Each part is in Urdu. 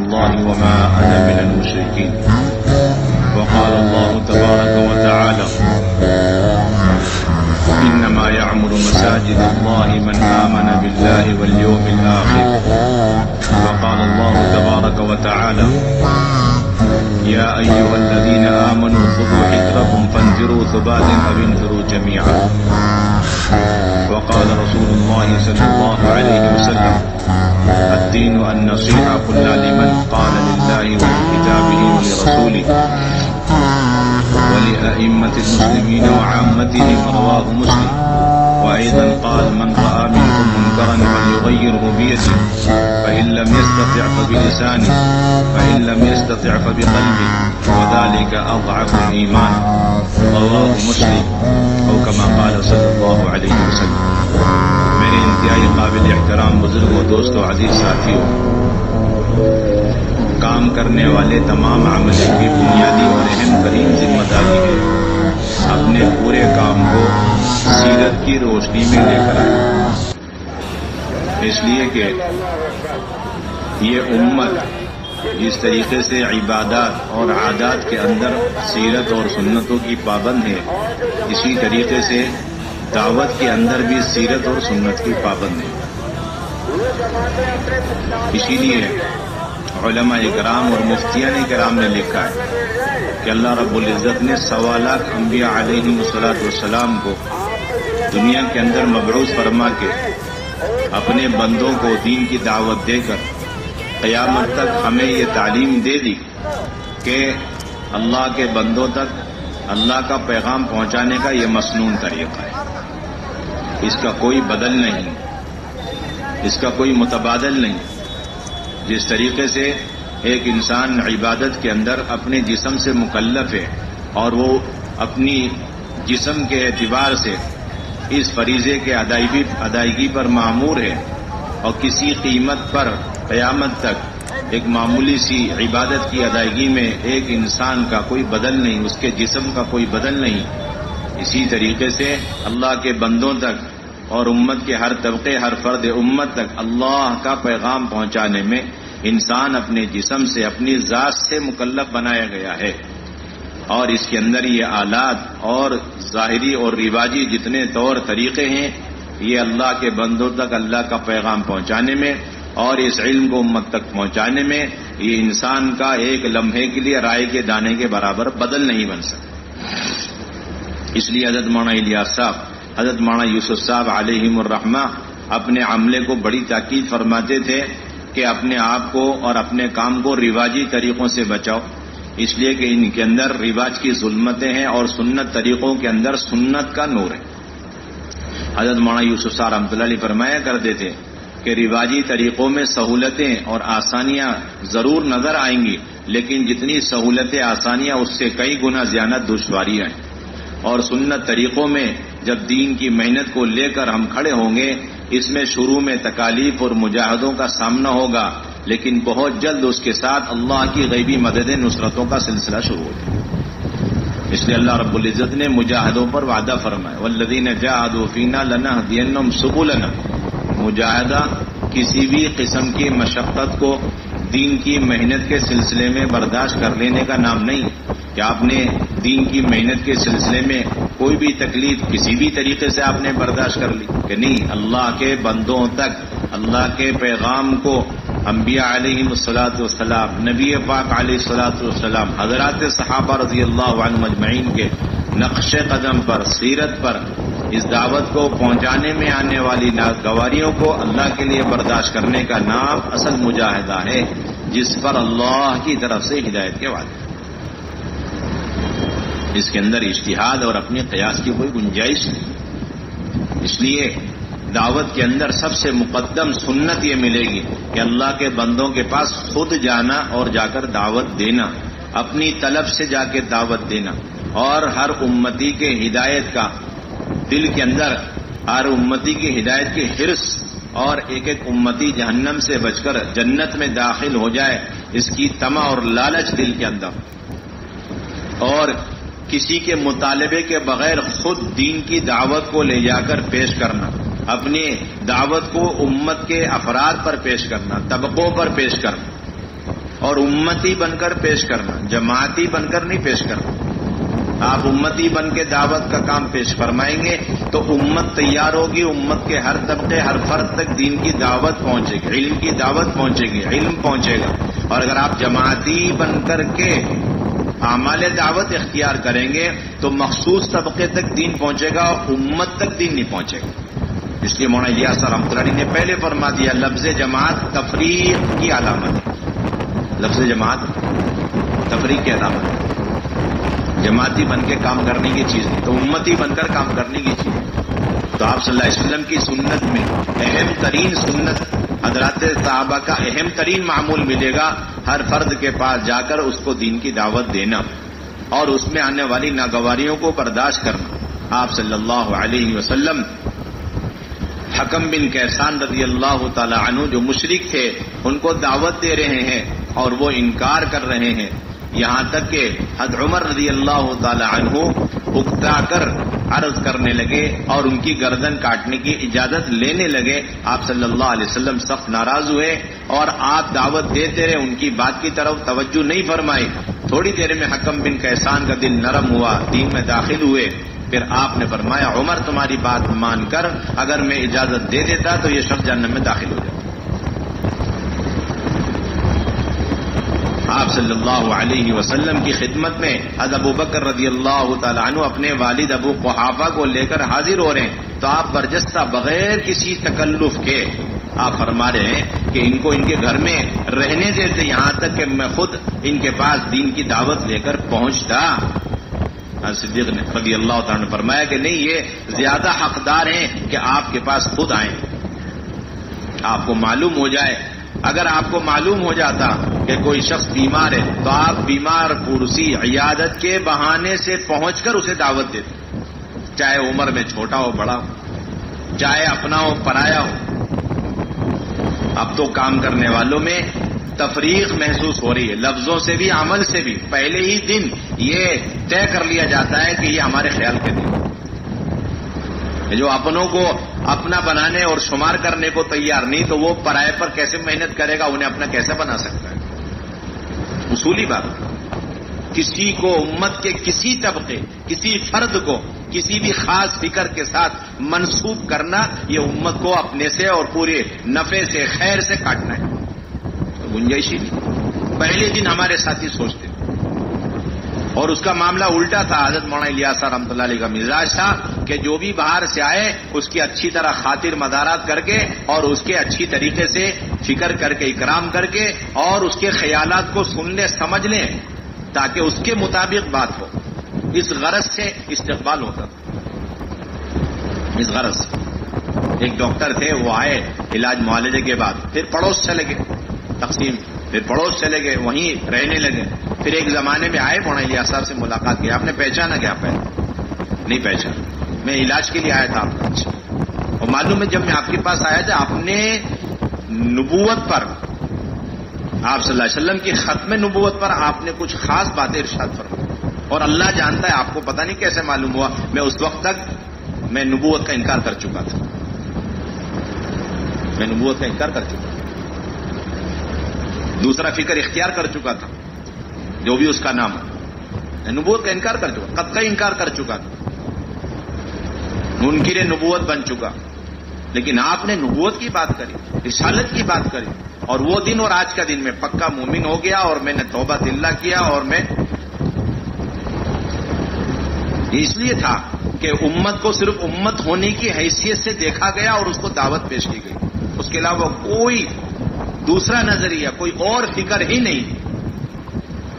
الله وما أنا من المشركين. وقال الله تبارك وتعالى إنما يعمر مساجد الله من آمن بالله واليوم الآخر. وقال الله تبارك وتعالى يا أيها الذين آمنوا خذوا حذركم فانفروا ثبات أو انفروا جميعا. وقال رسول الله صلى الله عليه وسلم الدين النصيحة قلنا لمن؟ قال لله ولكتابه ولرسوله ولأئمة المسلمين وعامتهم. رواه مسلم. وأيضا قال من رأى منكم منكرا فليغيره بيده فإن لم يستطع فبلسانه فإن لم يستطع فبقلبه وذلك أضعف الإيمان. رواه مسلم أو كما قال صلی اللہ علیہ وسلم. میرے انتہائی قابل احترام بزرگوں، دوستوں، عزیز ساتھیوں، کام کرنے والے تمام عملے کی بنیادی اور اہم ترین ذمہ داری ہے اپنے پورے کام کو سیرت کی روشنی میں لے کر آئے، اس لیے کہ یہ امت جس طریقے سے عبادات اور عادات کے اندر سیرت اور سنتوں کی پابند ہے، اسی طریقے سے دعوت کے اندر بھی سیرت اور سنت کی پابند ہے. اسی لیے علماء کرام اور مفتیان کرام نے لکھا ہے کہ اللہ رب العزت نے 1.25 لاکھ انبیاء علیہم السلام کو دنیا کے اندر مبعوث فرما کے اپنے بندوں کو دین کی دعوت دے کر قیامت تک ہمیں یہ تعلیم دے دی کہ اللہ کے بندوں تک اللہ کا پیغام پہنچانے کا یہ مسنون طریقہ ہے. اس کا کوئی بدل نہیں، اس کا کوئی متبادل نہیں. جس طریقے سے ایک انسان عبادت کے اندر اپنے جسم سے مکلف ہے اور وہ اپنی جسم کے اعتبار سے اس فریضے کے ادائیگی پر مامور ہے اور کسی قیمت پر قیامت تک ایک معمولی سی عبادت کی ادائیگی میں ایک انسان کا کوئی بدل نہیں، اس کے جسم کا کوئی بدل نہیں، اسی طریقے سے اللہ کے بندوں تک اور امت کے ہر طبقے، ہر فرد امت تک اللہ کا پیغام پہنچانے میں انسان اپنے جسم سے، اپنی ذات سے مکلف بنایا گیا ہے. اور اس کے اندر یہ آلات اور ظاہری اور رواجی جتنے طور طریقے ہیں، یہ اللہ کے بندوں تک اللہ کا پیغام پہنچانے میں اور اس علم کو امت تک پہنچانے میں یہ انسان کا ایک لمحے کے لیے رائے کے دانے کے برابر بدل نہیں بن سکتا. اس لیے حضرت مولانا الیاس صاحب، حضرت مولانا یوسف صاحب علیہم الرحمہ اپنے عملے کو بڑی تاکید فرماتے تھے کہ اپنے آپ کو اور اپنے کام کو رواجی طریقوں سے بچاؤ، اس لیے کہ ان کے اندر رواج کی ظلمتیں ہیں اور سنت طریقوں کے اندر سنت کا نور ہے. حضرت مولانا یوسف صاحب رحمۃ اللہ علیہ فرمایا کرتے تھے کہ رواجی طریقوں میں سہولتیں اور آسانیاں ضرور نظر آئیں گی، لیکن جتنی سہولتیں آسانیاں اس سے کئی گنا زیادہ دشواریاں ہیں. اور سنت طریقوں میں جب دین کی محنت کو لے کر ہم کھڑے ہوں گے، اس میں شروع میں تکالیف اور مجاہدوں کا سامنا ہوگا، لیکن بہت جلد اس کے ساتھ اللہ کی غیبی مدد نصرتوں کا سلسلہ شروع ہو جائے. اس لیے اللہ رب العزت نے مجاہدوں پر وعدہ فرمایا والذین جاہدوا فینا لنہدینہم سبلنا. مجاہدہ کسی بھی قسم کی مشقت کو دین کی محنت کے سلسلے میں برداشت کر لینے کا نام نہیں کہ آپ نے دین کی محنت کے سلسلے میں کوئی بھی تکلیف کسی بھی طریقے سے آپ نے برداشت کر لی، کہ نہیں، اللہ کے بندوں تک اللہ کے پیغام کو انبیاء علیہم الصلاۃ نبی پاک علیہ الصلاۃ حضرات صحابہ رضی اللہ عنہم اجمعین کے نقش قدم پر، سیرت پر اس دعوت کو پہنچانے میں آنے والی ناگواریوں کو اللہ کے لیے برداشت کرنے کا نام اصل مجاہدہ ہے، جس پر اللہ کی طرف سے ہدایت کے وعدے. اس کے اندر اجتہاد اور اپنے قیاس کی کوئی گنجائش نہیں. اس لیے دعوت کے اندر سب سے مقدم سنت یہ ملے گی کہ اللہ کے بندوں کے پاس خود جانا اور جا کر دعوت دینا، اپنی طلب سے جا کے دعوت دینا، اور ہر امتی کے ہدایت کا دل کے اندر، ہر امتی کی ہدایت کی حرص اور ایک ایک امتی جہنم سے بچ کر جنت میں داخل ہو جائے، اس کی طمع اور لالچ دل کے اندر، اور کسی کے مطالبے کے بغیر خود دین کی دعوت کو لے جا کر پیش کرنا، اپنی دعوت کو امت کے افراد پر پیش کرنا، طبقوں پر پیش کرنا، اور امتی بن کر پیش کرنا، جماعتی بن کر نہیں پیش کرنا۔ آپ امتی بن کے دعوت کا کام پیش فرمائیں گے تو امت تیار ہوگی، امت کے ہر طبقے ہر فرد تک دین کی دعوت پہنچے گی، علم کی دعوت پہنچے گی، علم پہنچے گا۔ اور اگر آپ جماعتی بن کر کے اعمال دعوت اختیار کریں گے تو مخصوص طبقے تک دین پہنچے گا اور امت تک دین نہیں پہنچے گا۔ اس لیے مولانا الیاس رحمۃ اللہ علیہ نے پہلے فرما دیا لفظ جماعت تفریق کی علامت ہے، لفظ جماعت تفریق کی علامت ہے، جماعتی بن کے کام کرنے کی چیز نہیں، تو امتی بن کر کام کرنے کی چیز۔ تو آپ صلی اللہ علیہ وسلم کی سنت میں اہم ترین سنت، حضرات صحابہ کا اہم ترین معمول ملے گا، ہر فرد کے پاس جا کر اس کو دین کی دعوت دینا اور اس میں آنے والی ناگواریوں کو برداشت کرنا۔ آپ صلی اللہ علیہ وسلم حکم بن کیسان رضی اللہ تعالی عنہ جو مشرک تھے ان کو دعوت دے رہے ہیں اور وہ انکار کر رہے ہیں، یہاں تک کہ حضرت عمر رضی اللہ تعالی عنہ اکتا کر عرض کرنے لگے اور ان کی گردن کاٹنے کی اجازت لینے لگے۔ آپ صلی اللہ علیہ وسلم سخت ناراض ہوئے اور آپ دعوت دیتے رہے، ان کی بات کی طرف توجہ نہیں فرمائی۔ تھوڑی دیر میں حکم بن کیسان کا دل نرم ہوا، دین میں داخل ہوئے۔ پھر آپ نے فرمایا عمر تمہاری بات مان کر اگر میں اجازت دے دیتا تو یہ شخص جہنم میں داخل ہو جاتا۔ آپ صلی اللہ علیہ وسلم کی خدمت میں حضرت ابو بکر رضی اللہ تعالیٰ عنہ اپنے والد ابو قحافہ کو لے کر حاضر ہو رہے ہیں تو آپ برجستہ بغیر کسی تکلف کے آپ فرما رہے ہیں کہ ان کو ان کے گھر میں رہنے دیتے، یہاں تک کہ میں خود ان کے پاس دین کی دعوت لے کر پہنچتا۔ صدیق نے رضی اللہ تعالیٰ نے فرمایا کہ نہیں، یہ زیادہ حقدار ہیں کہ آپ کے پاس خود آئیں، آپ کو معلوم ہو جائے۔ اگر آپ کو معلوم ہو جاتا کہ کوئی شخص بیمار ہے تو آپ بیمار پرسی عیادت کے بہانے سے پہنچ کر اسے دعوت دیتے، چاہے عمر میں چھوٹا ہو بڑا ہو، چاہے اپنا ہو پرایا ہو۔ اب تو کام کرنے والوں میں تفریق محسوس ہو رہی ہے، لفظوں سے بھی عمل سے بھی۔ پہلے ہی دن یہ طے کر لیا جاتا ہے کہ یہ ہمارے خیال کے دن، جو اپنوں کو اپنا بنانے اور شمار کرنے کو تیار نہیں تو وہ پرائے پر کیسے محنت کرے گا، انہیں اپنا کیسے بنا سکتا ہے؟ اصولی بات، کسی کو امت کے کسی طبقے کسی فرد کو کسی بھی خاص فکر کے ساتھ منسوب کرنا یہ امت کو اپنے سے اور پورے نفع سے خیر سے کاٹنا ہے، تو گنجائش ہی نہیں۔ پہلے دن ہمارے ساتھی سوچتے اور اس کا معاملہ الٹا تھا۔ حضرت مولانا الیاس رحمۃ اللہ علیہ کا مزاج تھا کہ جو بھی باہر سے آئے اس کی اچھی طرح خاطر مدارات کر کے اور اس کے اچھی طریقے سے فکر کر کے اکرام کر کے اور اس کے خیالات کو سن لیں سمجھ لیں تاکہ اس کے مطابق بات ہو، اس غرض سے استقبال ہوتا تھا۔ اس غرض سے ایک ڈاکٹر تھے، وہ آئے علاج معالجے کے بعد پھر پڑوس چلے گئے تقسیم، پھر پڑوس چلے گئے وہیں رہنے لگے۔ پھر ایک زمانے میں آئے مولانا الیاس صاحب سے ملاقات کی، آپ نے پہچانا کیا؟ پہلے نہیں پہچانا، میں علاج کے لیے آیا تھا آپ کا۔ اچھا، اور معلوم ہے جب میں آپ کے پاس آیا تھا آپ نے نبوت پر، آپ صلی اللہ علیہ وسلم کی ختم نبوت پر آپ نے کچھ خاص باتیں ارشاد فرمائی اور اللہ جانتا ہے آپ کو پتہ نہیں کیسے معلوم ہوا، میں اس وقت تک میں نبوت کا انکار کر چکا تھا، میں نبوت کا انکار کر چکا تھا، دوسرا فکر اختیار کر چکا تھا جو بھی اس کا نام ہے، نبوت کا انکار کر چکا، قطعی انکار کر چکا تھا، منکر نبوت بن چکا۔ لیکن آپ نے نبوت کی بات کری، رسالت کی بات کری، اور وہ دن اور آج کا دن میں پکا مومن ہو گیا اور میں نے توبہ اللہ کیا، اور میں اس لیے تھا کہ امت کو صرف امت ہونے کی حیثیت سے دیکھا گیا اور اس کو دعوت پیش کی گئی، اس کے علاوہ کوئی دوسرا نظریہ کوئی اور فکر ہی نہیں۔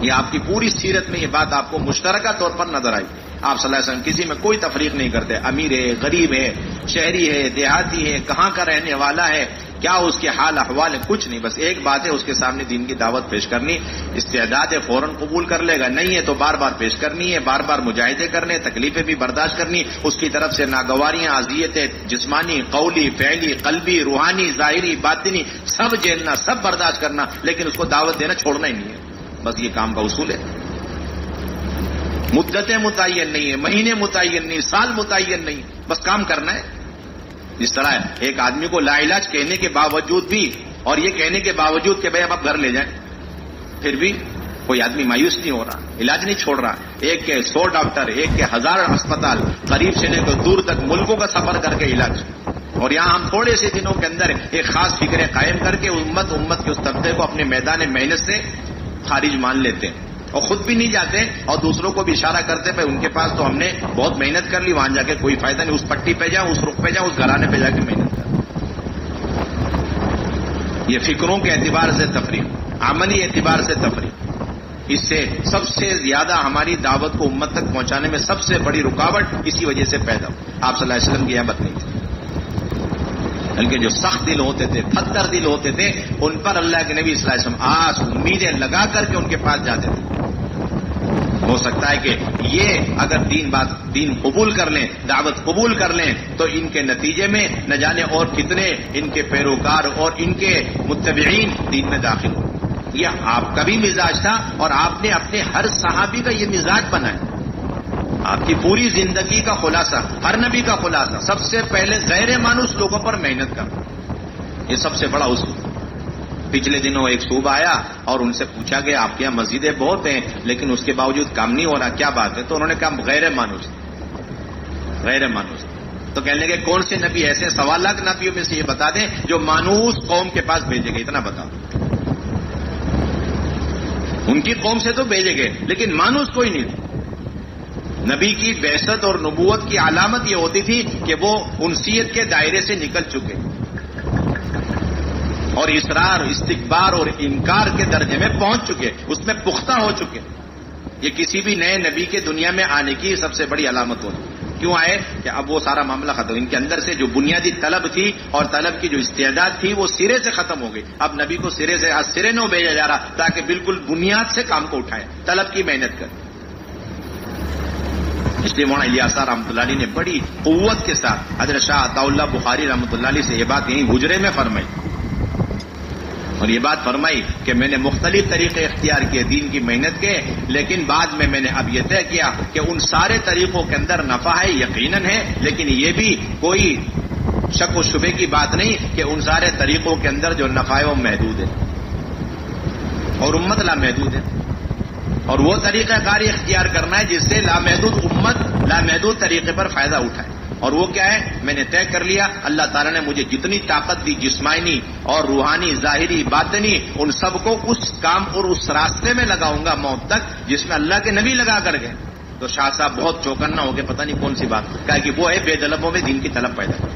یہ آپ کی پوری سیرت میں یہ بات آپ کو مشترکہ طور پر نظر آئی۔ آپ صلی اللہ علیہ وسلم کسی میں کوئی تفریق نہیں کرتے، امیر ہے، غریب ہے، شہری ہے، دیہاتی ہے، کہاں کا رہنے والا ہے، کیا اس کے حال احوال ہے، کچھ نہیں، بس ایک بات ہے اس کے سامنے دین کی دعوت پیش کرنی، استعداد ہے فوراً قبول کر لے گا، نہیں ہے تو بار بار پیش کرنی ہے، بار بار مجاہدے کرنے، تکلیفیں بھی برداشت کرنی، اس کی طرف سے ناگواریاں، اذیتیں جسمانی، قولی، فعلی، قلبی، روحانی، ظاہری، باطنی سب جھیلنا، سب برداشت کرنا، لیکن اس کو دعوت دینا چھوڑنا ہی نہیں ہے۔ بس یہ کام کا اصول ہے۔ مدتیں متعین نہیں ہے، مہینے متعین نہیں، سال متعین نہیں، بس کام کرنا ہے۔ جس طرح ایک آدمی کو لا علاج کہنے کے باوجود بھی اور یہ کہنے کے باوجود کہ بھائی اب آپ گھر لے جائیں، پھر بھی کوئی آدمی مایوس نہیں ہو رہا، علاج نہیں چھوڑ رہا. ایک کے 100 ڈاکٹر، ایک کے 1000 اسپتال، قریب سے لے کر دور تک ملکوں کا سفر کر کے علاج. اور یہاں ہم تھوڑے سے دنوں کے اندر ایک خاص فکریں قائم کر کے امت کے اس طبقے کو اپنے میدان محنت سے خارج مان لیتے ہیں اور خود بھی نہیں جاتے اور دوسروں کو بھی اشارہ کرتے پہ ان کے پاس تو ہم نے بہت محنت کر لی، وہاں جا کے کوئی فائدہ نہیں، اس پٹی پہ جاؤ، اس رخ پہ جاؤ، اس گھرانے پہ جا کے محنت کر. یہ فکروں کے اعتبار سے تفریح، عملی اعتبار سے تفریح. اس سے سب سے زیادہ ہماری دعوت کو امت تک پہنچانے میں سب سے بڑی رکاوٹ اسی وجہ سے پیدا ہو. آپ صلی اللہ علیہ وسلم کی احمد نہیں تھی، بلکہ جو سخت دل ہوتے تھے، پتھر دل ہوتے تھے، ان پر اللہ کے نبی صلی اللہ علیہ وسلم آس امیدیں لگا کر کے ان کے پاس جاتے تھے. ہو سکتا ہے کہ یہ اگر دین قبول کر لیں، دعوت قبول کر لیں، تو ان کے نتیجے میں نہ جانے اور کتنے ان کے پیروکار اور ان کے متبعین دین میں داخل ہو. یہ آپ کا بھی مزاج تھا اور آپ نے اپنے ہر صحابی کا یہ مزاج بنایا. آپ کی پوری زندگی کا خلاصہ، ہر نبی کا خلاصہ، سب سے پہلے غیر مانوس لوگوں پر محنت کرنا. یہ سب سے بڑا اصول. پچھلے دنوں ایک صوبہ آیا اور ان سے پوچھا گیا آپ کے یہاں مسجدیں بہت ہیں لیکن اس کے باوجود کام نہیں ہو رہا، کیا بات ہے؟ تو انہوں نے کہا غیر مانوس. تو کہنے لگے کون سے نبی ایسے 1.25 لاکھ نبیوں میں سے یہ بتا دیں جو مانوس قوم کے پاس بھیجے گئے، اتنا بتا دو. ان کی قوم سے تو بھیجے گئے لیکن مانوس کوئی نہیں تھا. نبی کی بعثت اور نبوت کی علامت یہ ہوتی تھی کہ وہ انسیت کے دائرے سے نکل چکے اور اصرار، استکبار اور انکار کے درجے میں پہنچ چکے، اس میں پختہ ہو چکے. یہ کسی بھی نئے نبی کے دنیا میں آنے کی سب سے بڑی علامت ہوتی. کیوں آئے؟ کہ اب وہ سارا معاملہ ختم. ان کے اندر سے جو بنیادی طلب تھی اور طلب کی جو استعداد تھی وہ سرے سے ختم ہو گئی. اب نبی کو سرے نہ بھیجا جا رہا تاکہ بالکل بنیاد سے کام کو اٹھائے، طلب کی محنت کرے. اس لیے مولانا الیاس رحمۃ اللہ علیہ نے بڑی قوت کے ساتھ حضرت شاہ عطا اللہ بخاری رحمۃ اللہ علیہ سے یہ بات یہیں حجرے میں فرمائی اور یہ بات فرمائی کہ میں نے مختلف طریقے اختیار کیے دین کی محنت کے، لیکن بعد میں نے اب یہ طے کیا کہ ان سارے طریقوں کے اندر نفع ہے، یقیناً ہے، لیکن یہ بھی کوئی شک و شبے کی بات نہیں کہ ان سارے طریقوں کے اندر جو نفع ہے وہ محدود ہے اور امت لامحدود ہے. اور وہ طریقہ کاری اختیار کرنا ہے جس سے لامحدود امت لامحدود طریقے پر فائدہ اٹھائے. اور وہ کیا ہے؟ میں نے طے کر لیا، اللہ تعالیٰ نے مجھے جتنی طاقت دی جسمانی اور روحانی، ظاہری، باطنی، ان سب کو اس کام اور اس راستے میں لگاؤں گا موت تک جس میں اللہ کے نبی لگا کر گئے. تو شاہ صاحب بہت چوکنا ہو گئے، پتہ نہیں کون سی بات، کہا کہ وہ ہے بے طلبوں میں دین کی طلب پیدا کر.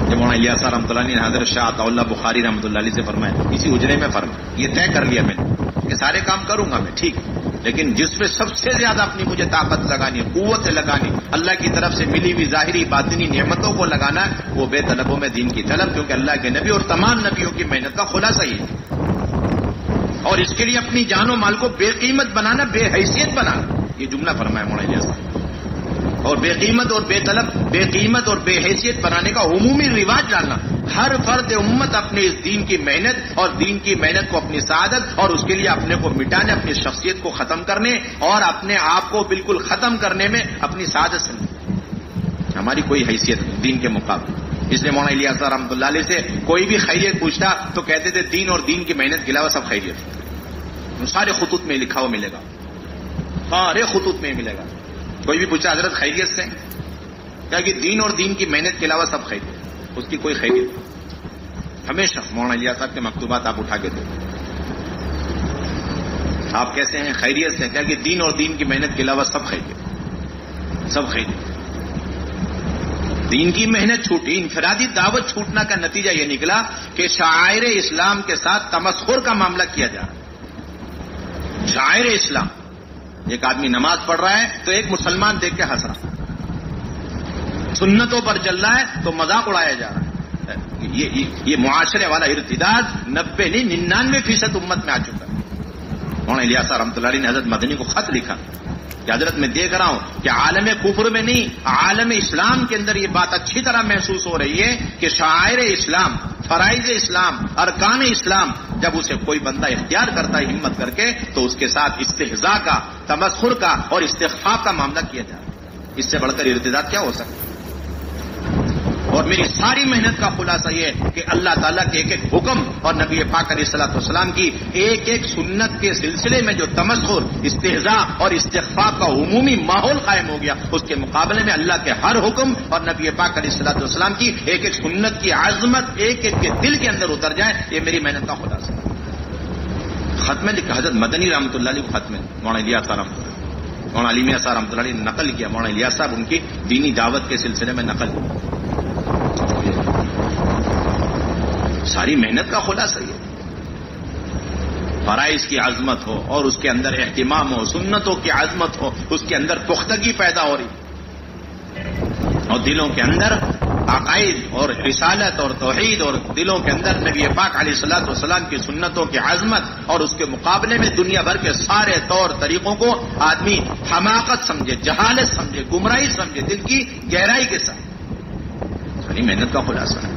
جب مولانا الیاس رحمۃ اللہ علیہ نے حضرت شاہ عطا اللہ بخاری رحمۃ اللہ علیہ سے فرمایا، اسی اجرے میں فرمایا، یہ طے کر لیا میں نے کہ سارے کام کروں گا میں، ٹھیک، لیکن جس پہ سب سے زیادہ اپنی مجھے طاقت لگانی، قوت لگانی، اللہ کی طرف سے ملی ہوئی ظاہری باطنی نعمتوں کو لگانا، وہ بے طلبوں میں دین کی طلب، کیونکہ اللہ کے نبی اور تمام نبیوں کی محنت کا خلاصہ ہی ہے. اور اس کے لیے اپنی جان و مال کو بے قیمت بنانا، بے حیثیت بنانا، یہ جملہ فرمایا مولانا الیاس. اور بے قیمت اور بے طلب، بے قیمت اور بے حیثیت بنانے کا عمومی رواج ڈالنا. ہر فرد امت اپنے اس دین کی محنت اور دین کی محنت کو اپنی سعادت اور اس کے لیے اپنے کو مٹانے، اپنی شخصیت کو ختم کرنے اور اپنے آپ کو بالکل ختم کرنے میں اپنی سعادت سمجھے. ہماری کوئی حیثیت نہیں دین کے مقابلے. اس لیے مولانا الیاس رحمۃ اللہ علیہ سے کوئی بھی خیریت پوچھتا تو کہتے تھے دین اور دین کی محنت کے علاوہ سب خیریت. سارے خطوط میں لکھا ہوا ملے گا، سارے خطوط میں ملے گا. کوئی بھی پوچھا حضرت خیریت سے، کیا کہ دین اور دین کی محنت کے علاوہ سب خیریت، اس کی کوئی خیریت. ہمیشہ مولانا الیاس صاحب کے مکتوبات آپ اٹھا کے دو، آپ کیسے ہیں؟ خیریت سے. کیا کہ دین اور دین کی محنت کے علاوہ سب خیریت، سب خیریت. دین کی محنت چھوٹی، انفرادی دعوت چھوٹنا کا نتیجہ یہ نکلا کہ شعائر اسلام کے ساتھ تمسخر کا معاملہ کیا جا رہا. شعائر اسلام، ایک آدمی نماز پڑھ رہا ہے تو ایک مسلمان دیکھ کے ہنس رہا، سنتوں پر چل رہا ہے تو مذاق اڑایا جا رہا ہے. یہ معاشرے والا ارتداد 90 نہیں 99% امت میں آ چکا ہے. مولانا الیاس رحمۃ اللہ علیہ نے حضرت مدنی کو خط لکھا کہ حضرت میں دیکھ رہا ہوں کہ عالم کفر میں نہیں، عالم اسلام کے اندر یہ بات اچھی طرح محسوس ہو رہی ہے کہ شعائر اسلام، فرائض اسلام، ارکان اسلام جب اسے کوئی بندہ اختیار کرتا ہے ہمت کر کے تو اس کے ساتھ استہزاء کا، تمسخر کا اور استخفاف کا معاملہ کیا جائے. اس سے بڑھ کر ارتداد کیا ہو سکتا ہے؟ اور میری ساری محنت کا خلاصہ یہ ہے کہ اللہ تعالیٰ کے ایک ایک حکم اور نبی پاک علیہ الصلوۃ والسلام کی ایک ایک سنت کے سلسلے میں جو تمسخر، استہزاء اور استخفاف کا عمومی ماحول قائم ہو گیا، اس کے مقابلے میں اللہ کے ہر حکم اور نبی پاک علیہ الصلوۃ والسلام کی ایک ایک سنت کی عظمت ایک ایک کے دل کے اندر اتر جائے، یہ میری محنت کا خلاصہ ہے۔ ختم لکھا حضرت مدنی رحمۃ اللہ علیہ ختم مولانا الیاس صاحب رحمۃ اللہ، مولانا علی میاں صاحب رحمۃ اللہ علیہ نے نقل کیا، مولانا الیاس صاحب ان کی دینی دعوت کے سلسلے میں نقل کیا۔ ساری محنت کا خلاصہ یہ فرائض کی عظمت ہو اور اس کے اندر اہتمام ہو، سنتوں کی عظمت ہو، اس کے اندر پختگی پیدا ہو رہی، اور دلوں کے اندر عقائد اور رسالت اور توحید، اور دلوں کے اندر نبی پاک علیہ الصلوۃ والسلام کی سنتوں کی عظمت، اور اس کے مقابلے میں دنیا بھر کے سارے طور طریقوں کو آدمی حماقت سمجھے، جہالت سمجھے، گمراہی سمجھے، دل کی گہرائی کے ساتھ۔ ساری محنت کا خلاصہ ہے۔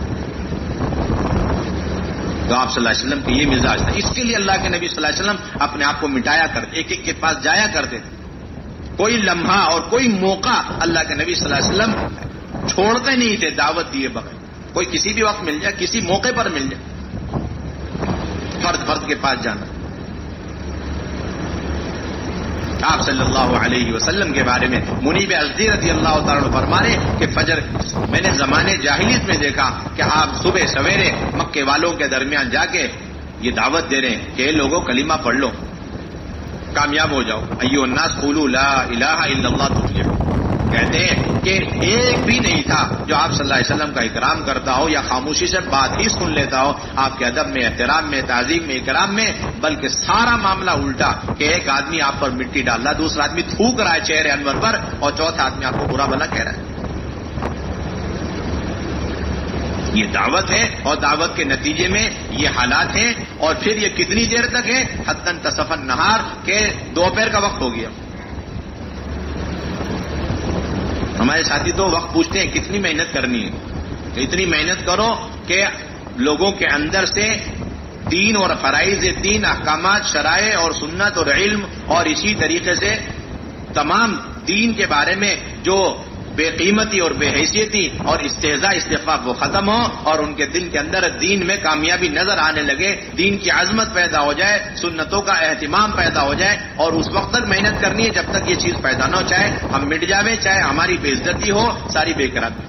تو آپ صلی اللہ علیہ وسلم کی یہ مزاج تھا، اس کے لیے اللہ کے نبی صلی اللہ علیہ وسلم اپنے آپ کو مٹایا کرتے، ایک ایک کے پاس جایا کرتے تھے، کوئی لمحہ اور کوئی موقع اللہ کے نبی صلی اللہ علیہ وسلم چھوڑتے نہیں تھے دعوت دیے بغیر، کوئی کسی بھی وقت مل جائے، کسی موقع پر مل جائے، فرد کے پاس جانا۔ آپ صلی اللہ علیہ وسلم کے بارے میں منیب ازدی رضی اللہ تعالیٰ عنہ فرما رہے کہ فجر میں نے زمانے جاہلیت میں دیکھا کہ آپ صبح سویرے مکے والوں کے درمیان جا کے یہ دعوت دے رہے ہیں کہ لوگوں کلمہ پڑھ لو، کامیاب ہو جاؤ، ایھا الناس قولوا لا الہ الا اللہ تفلحوا۔ کہتے ہیں کہ ایک بھی نہیں تھا جو آپ صلی اللہ علیہ وسلم کا اکرام کرتا ہو یا خاموشی سے بات ہی سن لیتا ہو آپ کے ادب میں، احترام میں، تعظیم میں، اکرام میں، بلکہ سارا معاملہ الٹا کہ ایک آدمی آپ پر مٹی ڈال رہا، دوسرا آدمی تھوک رہا ہے چہرے انور پر، اور چوتھا آدمی آپ کو برا بھلا کہہ رہا ہے۔ یہ دعوت ہے، اور دعوت کے نتیجے میں یہ حالات ہیں، اور پھر یہ کتنی دیر تک ہے؟ حتی انتصف النہار، کہ دوپہر کا وقت ہو گیا۔ ہمارے ساتھی تو وقت پوچھتے ہیں کتنی محنت کرنی ہے، اتنی محنت کرو کہ لوگوں کے اندر سے دین اور فرائض دین، احکامات، شرائع اور سنت اور علم، اور اسی طریقے سے تمام دین کے بارے میں جو بے قیمتی اور بے حیثیتی اور استہزاء استخفاف وہ ختم ہو، اور ان کے دل کے اندر دین میں کامیابی نظر آنے لگے، دین کی عظمت پیدا ہو جائے، سنتوں کا اہتمام پیدا ہو جائے، اور اس وقت تک محنت کرنی ہے جب تک یہ چیز پیدا نہ ہو، چاہے ہم مٹ جاویں، چاہے ہماری بے عزتی ہو، ساری بے قراری۔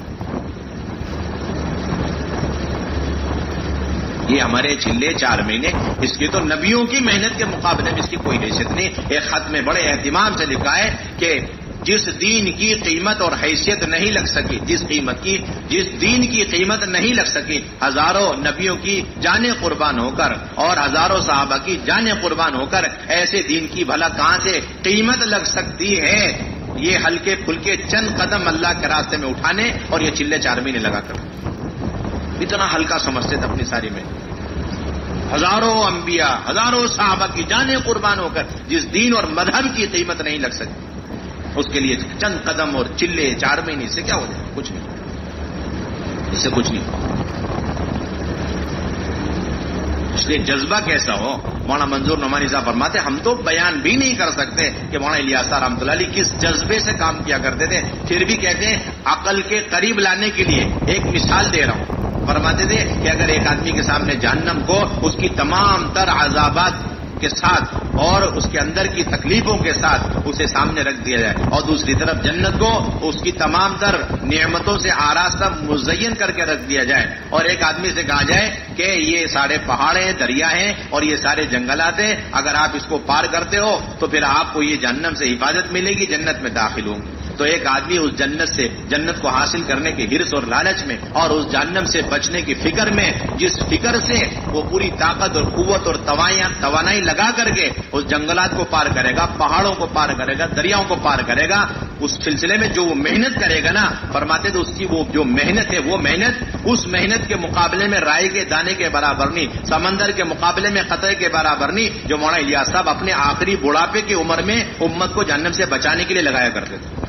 یہ ہمارے چلے 4 مہینے، اس کی تو نبیوں کی محنت کے مقابلے میں اس کی کوئی حیثیت نہیں۔ ایک خط میں بڑے اہتمام سے لکھا ہے کہ جس دین کی قیمت اور حیثیت نہیں لگ سکی، جس دین کی قیمت نہیں لگ سکی، ہزاروں نبیوں کی جانیں قربان ہو کر اور ہزاروں صحابہ کی جانیں قربان ہو کر ایسے دین کی بھلا کہاں سے قیمت لگ سکتی ہے؟ یہ ہلکے پھلکے چند قدم اللہ کے راستے میں اٹھانے اور یہ چلے 4 مہینے لگا کر، اتنا ہلکا سمجھتے تھے اپنی ساری میں۔ ہزاروں انبیاء، ہزاروں صحابہ کی جانیں قربان ہو کر جس دین اور مذہب کی قیمت نہیں لگ سکی، اس کے لیے چند قدم اور چلے 4 مہینے سے کیا ہو جائے؟ کچھ نہیں، اس سے کچھ نہیں۔ اس لیے جذبہ کیسا ہو، مولانا منظور نعمانی صاحب فرماتے ہم تو بیان بھی نہیں کر سکتے کہ مولانا الیاس رحمۃ اللہ علیہ کس جذبے سے کام کیا کرتے تھے، پھر بھی کہتے ہیں عقل کے قریب لانے کے لیے ایک مثال دے رہا ہوں۔ فرماتے تھے کہ اگر ایک آدمی کے سامنے جہنم کو اس کی تمام تر عذابات کے ساتھ اور اس کے اندر کی تکلیفوں کے ساتھ اسے سامنے رکھ دیا جائے، اور دوسری طرف جنت کو اس کی تمام تر نعمتوں سے آراستہ مزین کر کے رکھ دیا جائے، اور ایک آدمی سے کہا جائے کہ یہ سارے پہاڑ ہیں، دریا ہیں اور یہ سارے جنگلات ہیں، اگر آپ اس کو پار کرتے ہو تو پھر آپ کو یہ جہنم سے حفاظت ملے گی، جنت میں داخل ہوں گے۔ تو ایک آدمی اس جنت کو حاصل کرنے کے حرص اور لالچ میں اور اس جہنم سے بچنے کی فکر میں، جس فکر سے وہ پوری طاقت اور قوت اور توانائی لگا کر کے اس جنگلات کو پار کرے گا، پہاڑوں کو پار کرے گا، دریاؤں کو پار کرے گا، اس سلسلے میں جو وہ محنت کرے گا نا، فرماتے تو اس کی وہ جو محنت ہے، وہ محنت اس محنت کے مقابلے میں رائے کے دانے کے برابر نہیں، سمندر کے مقابلے میں قطرے کے برابر نہیں، جو مولانا الیاس صاحب اپنے آخری بڑھاپے کی عمر میں امت کو جہنم سے بچانے کے لیے لگایا کرتے تھے۔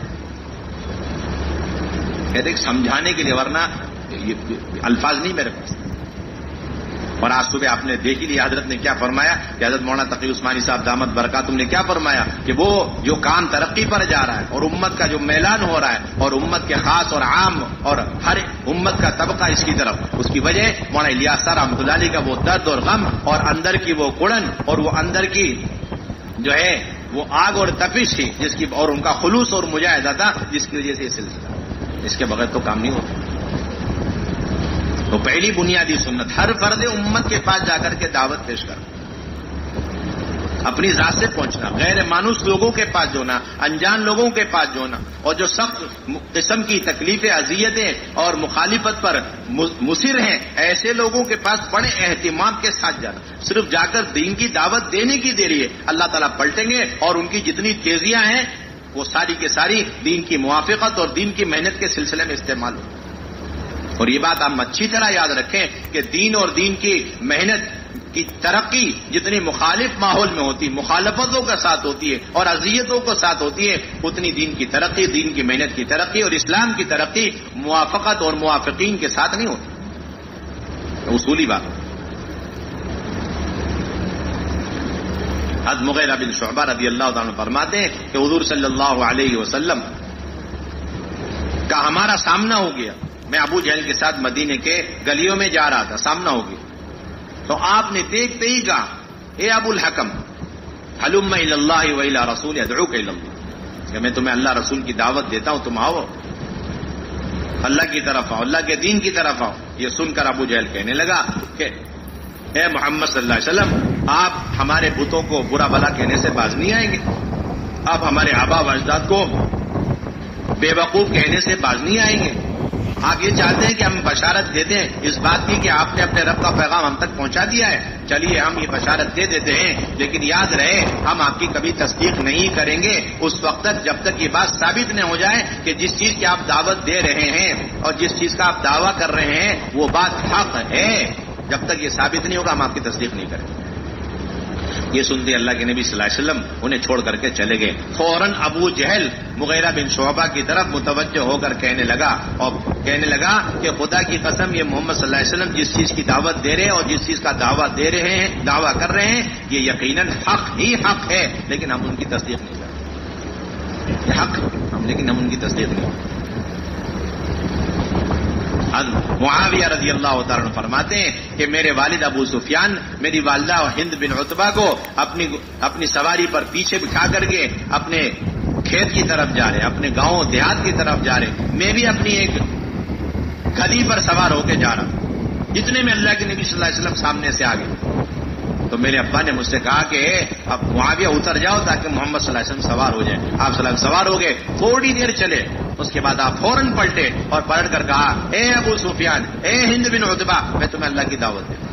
کہتے سمجھانے کے لیے، ورنہ یہ الفاظ نہیں میرے پاس۔ اور آج صبح آپ نے دیکھ ہی لیا حضرت نے کیا فرمایا کہ حضرت مولانا تقی عثمانی صاحب دامت برکاتہم نے کیا فرمایا کہ وہ جو کام ترقی پر جا رہا ہے اور امت کا جو میلان ہو رہا ہے اور امت کے خاص اور عام اور ہر امت کا طبقہ اس کی طرف، اس کی وجہ مولانا الیاس صاحب رحمۃ اللہ علیہ کا وہ درد اور غم اور اندر کی وہ کڑن اور وہ اندر کی جو ہے وہ آگ اور تپش تھی جس کی، اور ان کا خلوص اور مجاہدہ تھا جس کی وجہ سے یہ سلسلہ، اس کے بغیر تو کام نہیں ہوتا۔ تو پہلی بنیادی سنت، ہر فرد امت کے پاس جا کر کے دعوت پیش کر، اپنی ذات سے پہنچنا، غیر مانوس لوگوں کے پاس جونا، انجان لوگوں کے پاس جونا، اور جو سخت قسم کی تکلیفیں، اذیتیں اور مخالفت پر مصر ہیں ایسے لوگوں کے پاس بڑے اہتمام کے ساتھ جانا، صرف جا کر دین کی دعوت دینے کی دیر ہے، اللہ تعالیٰ پلٹیں گے اور ان کی جتنی تیزیاں ہیں وہ ساری کے ساری دین کی موافقت اور دین کی محنت کے سلسلے میں استعمال ہو۔ اور یہ بات آپ اچھی طرح یاد رکھیں کہ دین اور دین کی محنت کی ترقی جتنی مخالف ماحول میں ہوتی، مخالفتوں کا ساتھ ہوتی ہے اور اذیتوں کو ساتھ ہوتی ہے، اتنی دین کی ترقی، دین کی محنت کی ترقی اور اسلام کی ترقی موافقت اور موافقین کے ساتھ نہیں ہوتی۔ اصولی بات۔ حضرت مغیرہ بن شعبہ رضی اللہ عنہ فرماتے ہیں کہ حضور صلی اللہ علیہ وسلم کا ہمارا سامنا ہو گیا، میں ابو جہل کے ساتھ مدینے کے گلیوں میں جا رہا تھا، سامنا ہو گیا تو آپ نے دیکھتے ہی کہا، اے ابو الحکم حلم الی اللہ و الی رسول ادعوک الی اللہ، کہ میں تمہیں اللہ رسول کی دعوت دیتا ہوں، تم آؤ اللہ کی طرف آؤ، اللہ کے دین کی طرف آؤ۔ یہ سن کر ابو جہل کہنے لگا کہ اے محمد صلی اللہ علیہ وسلم، آپ ہمارے بتوں کو برا بھلا کہنے سے باز نہیں آئیں گے، آپ ہمارے آبا و اجداد کو بے وقوف کہنے سے باز نہیں آئیں گے، آپ یہ چاہتے ہیں کہ ہم بشارت دے دیں اس بات کی کہ آپ نے اپنے رب کا پیغام ہم تک پہنچا دیا ہے، چلیے ہم یہ بشارت دے دیتے ہیں، لیکن یاد رہے ہم آپ کی کبھی تصدیق نہیں کریں گے اس وقت تک جب تک یہ بات ثابت نہ ہو جائے کہ جس چیز کی آپ دعوت دے رہے ہیں اور جس چیز کا آپ دعویٰ کر رہے ہیں وہ بات حق ہے، جب تک یہ ثابت نہیں ہوگا ہم آپ کی تصدیق نہیں کریں گے۔ یہ سنتے اللہ کے نبی صلی اللہ علیہ وسلم انہیں چھوڑ کر کے چلے گئے۔ فوراً ابو جہل مغیرہ بن شعبہ کی طرف متوجہ ہو کر کہنے لگا کہ خدا کی قسم یہ محمد صلی اللہ علیہ وسلم جس چیز کی دعوت دے رہے ہیں اور جس چیز کا دعویٰ کر رہے ہیں یہ یقیناً حق ہی حق ہے، لیکن ہم ان کی تصدیق نہیں کرتے، یہ حق لیکن ہم ان کی تصدیق نہیں کرتے۔ معاویہ رضی اللہ تعالیٰ عنہ فرماتے ہیں کہ میرے والد ابو سفیان میری والدہ ہند بن عتبہ کو اپنی سواری پر پیچھے بٹھا کر کے اپنے کھیت کی طرف جا رہے، اپنے گاؤں دیہات کی طرف جا رہے، میں بھی اپنی ایک کھلی پر سوار ہو کے جا رہا، اتنے میں اللہ کے نبی صلی اللہ علیہ وسلم سامنے سے آگے، تو میرے ابا نے مجھ سے کہا کہ اب معاویہ اتر جاؤ تاکہ محمد صلی اللہ علیہ وسلم سوار ہو جائیں۔ آپ صلی اللہ علیہ وسلم سوار ہو گئے، تھوڑی دیر چلے، اس کے بعد آپ فوراً پلٹے اور پلٹ کر کہا اے ابو سفیان، اے ہند بن عتبہ، میں تمہیں اللہ کی دعوت دوں۔